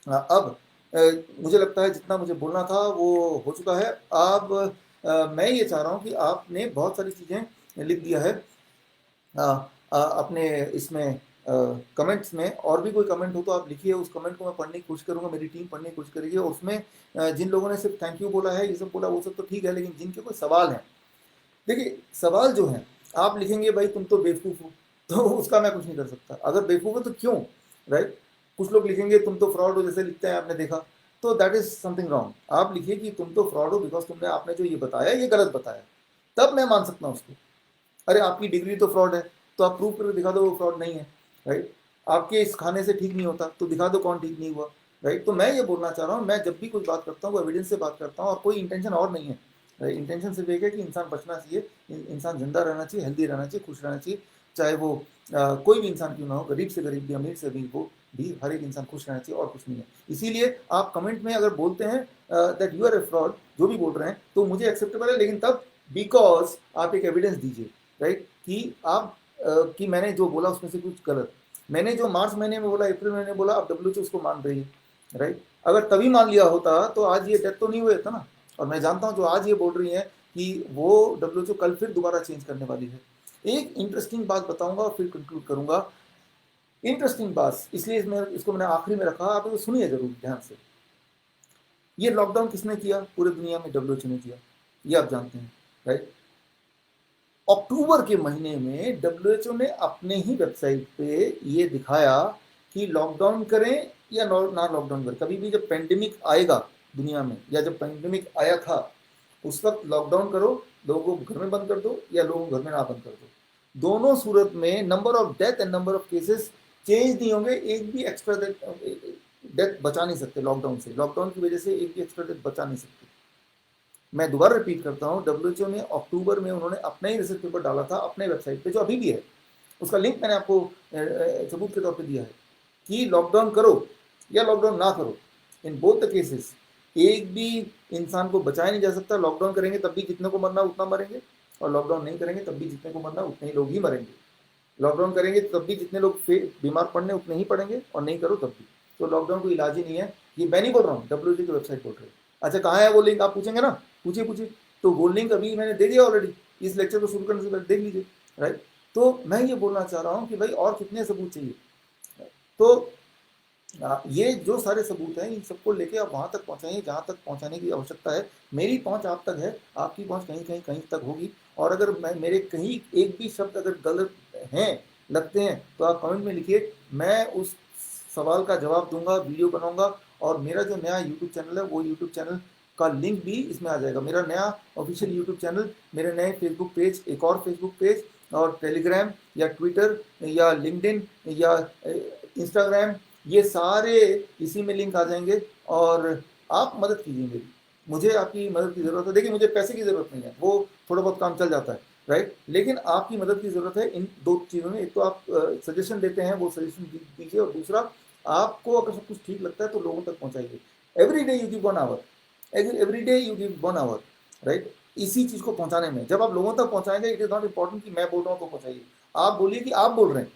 अब मुझे लगता है जितना मुझे बोलना था वो हो चुका है। अब मैं ये चाह रहा हूँ कि आपने बहुत सारी चीज़ें लिख दिया है अपने इसमें कमेंट्स में, और भी कोई कमेंट हो तो आप लिखिए, उस कमेंट को मैं पढ़ने की कोशिश करूँगा, मेरी टीम पढ़ने की कोशिश करेगी। और उसमें जिन लोगों ने सिर्फ थैंक यू बोला है, ये सब बोला, वो सब तो ठीक है, लेकिन जिनके कोई सवाल हैं, देखिए सवाल जो है, आप लिखेंगे भाई तुम तो बेवकूफ़ हो, तो उसका मैं कुछ नहीं कर सकता। अगर बेवकूफ़ हो तो क्यों, राइट। कुछ लोग लिखेंगे तुम तो फ्रॉड हो, जैसे लिखते हैं, आपने देखा, तो दैट इज समथिंग रॉन्ग। आप लिखिए कि तुम तो फ्रॉड हो बिकॉज तुमने, आपने जो ये बताया ये गलत बताया, तब मैं मान सकता हूँ उसको। अरे आपकी डिग्री तो फ्रॉड है, तो आप प्रूव करके दिखा दो वो फ्रॉड नहीं है, राइट। आपके इस खाने से ठीक नहीं होता, तो दिखा दो कौन ठीक नहीं हुआ, राइट। तो मैं ये बोलना चाह रहा हूँ, मैं जब भी कुछ बात करता हूँ वो एविडेंस से बात करता हूँ, और कोई इंटेंशन और नहीं है, राइट। इंटेंशन सिर्फ एक है कि इंसान बचना चाहिए, इंसान जिंदा रहना चाहिए, हेल्दी रहना चाहिए, खुश रहना चाहिए, चाहे वो कोई भी इंसान क्यों ना हो, गरीब से गरीब भी, अमीर से अमीर हो भी, हर एक इंसान खुश रहना चाहिए, और कुछ नहीं है। इसीलिए आप कमेंट में अगर बोलते हैं that you are a fraud, जो भी बोल रहे हैं, तो मुझे एक्सेप्टेबल है, लेकिन तब बिकॉज आप एक एविडेंस दीजिए, राइट। कि आप कि मैंने जो बोला उसमें से कुछ गलत, मैंने जो मार्च महीने में बोला, अप्रैल महीने में बोला, अब डब्ल्यूएचओ उसको मान रही है, राइट। अगर तभी मान लिया होता तो आज ये डेथ तो नहीं हुए था ना। और मैं जानता हूँ जो आज ये बोल रही है कि वो डब्ल्यूएचओ कल फिर दोबारा चेंज करने वाली है। एक इंटरेस्टिंग बात बताऊंगा और फिर कंक्लूड करूंगा। इंटरेस्टिंग बात, इसलिए इसको मैंने आखिरी में रखा, आप इसको सुनिए जरूर ध्यान से। ये लॉकडाउन किसने किया पूरे दुनिया में? डब्ल्यूएचओ ने किया, ये आप जानते हैं, राइट। अक्टूबर के महीने में डब्ल्यूएचओ ने अपने ही वेबसाइट पे ये दिखाया कि लॉकडाउन करें या ना लॉकडाउन करें। कभी भी जब पेंडेमिक आएगा दुनिया में, या जब पेंडेमिक आया था, उस वक्त लॉकडाउन करो, लोगों को घर में बंद कर दो, या लोगों को घर में ना बंद कर दो। दोनों सूरत में number of death and number of cases change नहीं होंगे। एक भी एक्स्ट्रा डेथ बचा नहीं सकते लॉकडाउन से, लॉकडाउन की वजह से एक भी एक्स्ट्रा डेथ बचा नहीं सकते। मैं दोबारा रिपीट करता हूँ, डब्ल्यूएचओ ने अक्टूबर में उन्होंने अपना ही रिसर्च पेपर डाला था अपने वेबसाइट पे, जो अभी भी है, उसका लिंक मैंने आपको सबूत के तौर पे दिया है, कि लॉकडाउन करो या लॉकडाउन ना करो, इन बोथ द केसेस एक भी इंसान को बचाया नहीं जा सकता। लॉकडाउन करेंगे तब भी जितने को मरना उतना मरेंगे, और लॉकडाउन नहीं करेंगे तब भी जितने को मरना उतने ही लोग ही मरेंगे। लॉकडाउन करेंगे तब भी जितने लोग बीमार पड़ने उतने ही पड़ेंगे, और नहीं करो तब भी। तो लॉकडाउन कोई इलाज ही नहीं है, ये मैं नहीं बोल रहा हूँ, डब्ल्यूएचओ की वेबसाइट बोल रही है। अच्छा, कहाँ है वो लिंक आप पूछेंगे ना, पूछिए पूछिए। तो वो लिंक अभी मैंने दे दिया ऑलरेडी, इस लेक्चर को शुरू करने से पहले देख लीजिए, राइट। तो मैं ये बोलना चाह रहा हूँ कि भाई और कितने सबूत चाहिए। तो ये जो सारे सबूत हैं, इन सबको लेके आप वहाँ तक पहुँचाइए जहाँ तक पहुँचाने की आवश्यकता है। मेरी पहुँच आप तक है, आपकी पहुँच कहीं कहीं कहीं तक होगी। और अगर मैं मेरे कहीं एक भी शब्द अगर गलत हैं, लगते हैं, तो आप कमेंट में लिखिए, मैं उस सवाल का जवाब दूंगा, वीडियो बनाऊंगा। और मेरा जो नया यूट्यूब चैनल है, वो यूट्यूब चैनल का लिंक भी इसमें आ जाएगा। मेरा नया ऑफिशियल यूट्यूब चैनल, मेरे नए फेसबुक पेज, एक और फेसबुक पेज, और टेलीग्राम या ट्विटर या लिंक्डइन या इंस्टाग्राम, ये सारे इसी में लिंक आ जाएंगे। और आप मदद कीजिए मेरी, मुझे आपकी मदद की ज़रूरत है। देखिए, मुझे पैसे की ज़रूरत नहीं है, वो थोड़ा बहुत काम चल जाता है, राइट। लेकिन आपकी मदद की ज़रूरत है इन दो चीज़ों में। एक तो आप सजेशन देते हैं, वो सजेशन दीजिए, और दूसरा, आपको अगर सब कुछ ठीक लगता है तो लोगों तक पहुंचाइए। Every day you give 1 hour, every day you give 1 hour, right. इसी चीज़ को पहुंचाने में, जब आप लोगों तक पहुंचाएंगे, इट इज़ नॉट इम्पॉर्टेंट कि मैं बोल रहा हूँ तो पहुंचाइए। आप बोलिए कि आप बोल रहे हैं,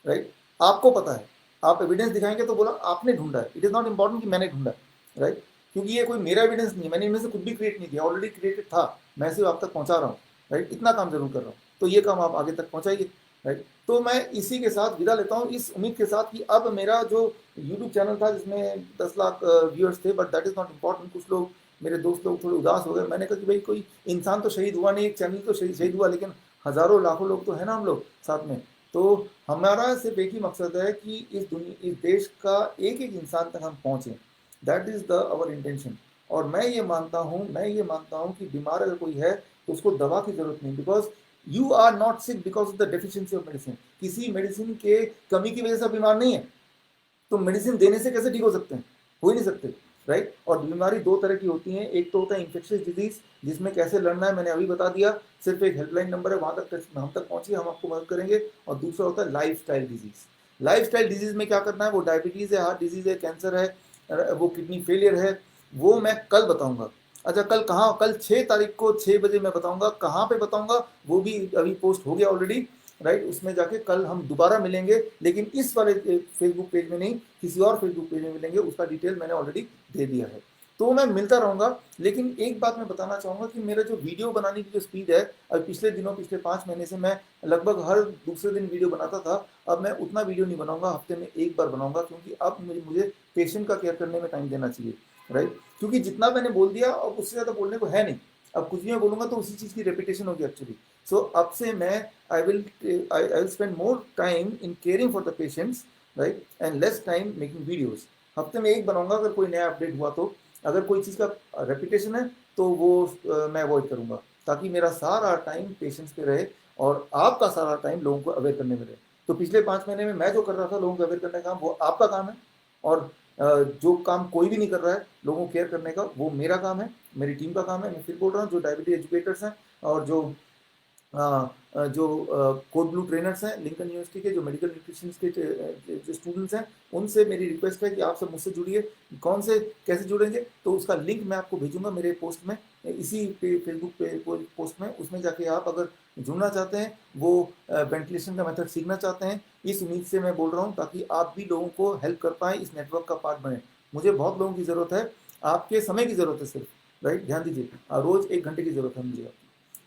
राइट, आपको पता है, आप एविडेंस दिखाएंगे तो बोला आपने ढूंढा है। इट इज़ नॉट इम्पॉर्टेंट कि मैंने ढूंढा, राइट। क्योंकि ये कोई मेरा एविडेंस नहीं है, मैंने इनमें से कुछ भी क्रिएट नहीं किया, ऑलरेडी क्रिएटेड था, मैं सिर्फ आप तक पहुंचा रहा हूँ, राइट। इतना काम जरूर कर रहा हूँ, तो ये काम आप आगे तक पहुंचाइए, राइट। तो मैं इसी के साथ विदा लेता हूँ, इस उम्मीद के साथ कि अब मेरा जो यूट्यूब चैनल था जिसमें 10 लाख व्यूअर्स थे, but that is not important. कुछ लोग, मेरे दोस्त लोग थोड़े उदास हो गए। मैंने कहा कि भाई कोई इंसान तो शहीद हुआ नहीं, एक चैनल तो शहीद हुआ, लेकिन हज़ारों लाखों लोग तो है ना हम लोग साथ में। तो हमारा सिर्फ एक ही मकसद है कि इस देश का एक एक इंसान तक हम पहुँचें, that is the our intention. और मैं ये मानता हूँ कि बीमार अगर कोई है तो उसको दवा की ज़रूरत नहीं, because you are not sick because of the deficiency of medicine. किसी मेडिसिन के कमी की वजह से बीमार नहीं है, तो मेडिसिन देने से कैसे ठीक हो सकते हैं? हो ही नहीं सकते, राइट। और बीमारी दो तरह की होती हैं, एक तो होता है इन्फेक्शियस डिजीज, जिसमें कैसे लड़ना है मैंने अभी बता दिया, सिर्फ एक हेल्पलाइन नंबर है, वहां तक हम तक पहुंचिए, हम आपको मदद करेंगे। और दूसरा होता है life style disease. Life style disease में क्या करना है, वो डायबिटीज़ है, हार्ट डिजीज है, कैंसर है, वो किडनी फेलियर है, वो मैं कल बताऊंगा। अच्छा, कल कहाँ? कल 6 तारीख को 6 बजे मैं बताऊंगा। कहाँ पे बताऊंगा वो भी अभी पोस्ट हो गया ऑलरेडी, राइट। उसमें जाके कल हम दोबारा मिलेंगे, लेकिन इस वाले फेसबुक पेज में नहीं, किसी और फेसबुक पेज में मिलेंगे, उसका डिटेल मैंने ऑलरेडी दे दिया है। तो मैं मिलता रहूंगा। लेकिन एक बात मैं बताना चाहूँगा कि मेरा जो वीडियो बनाने की जो स्पीड है, अब पिछले 5 महीने से मैं लगभग हर दूसरे दिन वीडियो बनाता था, अब मैं उतना वीडियो नहीं बनाऊंगा, हफ्ते में एक बार बनाऊंगा, क्योंकि अब मुझे पेशेंट का केयर करने में टाइम देना चाहिए, राइट। क्योंकि जितना मैंने बोल दिया, अब उससे ज़्यादा बोलने को है नहीं। अब कुछ भी मैं बोलूँगा तो उसी चीज़ की रेपिटेशन होगी एक्चुअली। सो अब से मैं I will spend more time in caring for the patients, right, and less time making videos. हफ्ते में एक बनाऊंगा अगर कोई नया अपडेट हुआ तो। अगर कोई चीज़ का रेपिटेशन है तो वो मैं अवॉइड करूंगा, ताकि मेरा सारा टाइम पेशेंट्स पे रहे और आपका सारा टाइम लोगों को अवेयर करने में रहे। तो पिछले 5 महीने में मैं जो कर रहा था लोगों को अवेयर करने का काम, वो आपका काम है। और जो काम कोई भी नहीं कर रहा है लोगों को केयर करने का, वो मेरा काम है, मेरी टीम का काम है। मैं फिर बोल रहा हूँ, जो डायबिटीज एजुकेटर्स हैं और जो जो कोड ब्लू ट्रेनर्स हैं लिंकन यूनिवर्सिटी के, जो मेडिकल न्यूट्रिशन के जो स्टूडेंट्स हैं, उनसे मेरी रिक्वेस्ट है कि आप सब मुझसे जुड़िए। कौन से कैसे जुड़ेंगे, तो उसका लिंक मैं आपको भेजूंगा मेरे पोस्ट में, इसी पे फेसबुक पे पोस्ट में, उसमें जाके आप अगर जुड़ना चाहते हैं, वो वेंटिलेशन का मेथड सीखना चाहते हैं, इस उम्मीद से मैं बोल रहा हूँ, ताकि आप भी लोगों को हेल्प कर पाएँ, इस नेटवर्क का पार्ट बने। मुझे बहुत लोगों की ज़रूरत है, आपके समय की ज़रूरत है सिर्फ, राइट, ध्यान दीजिए, रोज़ 1 घंटे की ज़रूरत है मुझे।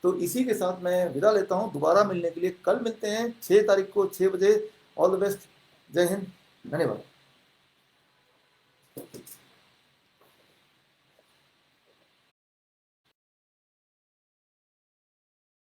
तो इसी के साथ मैं विदा लेता हूँ, दोबारा मिलने के लिए कल मिलते हैं 6 तारीख को 6 बजे। ऑल द बेस्ट, जय हिंद, धन्यवाद।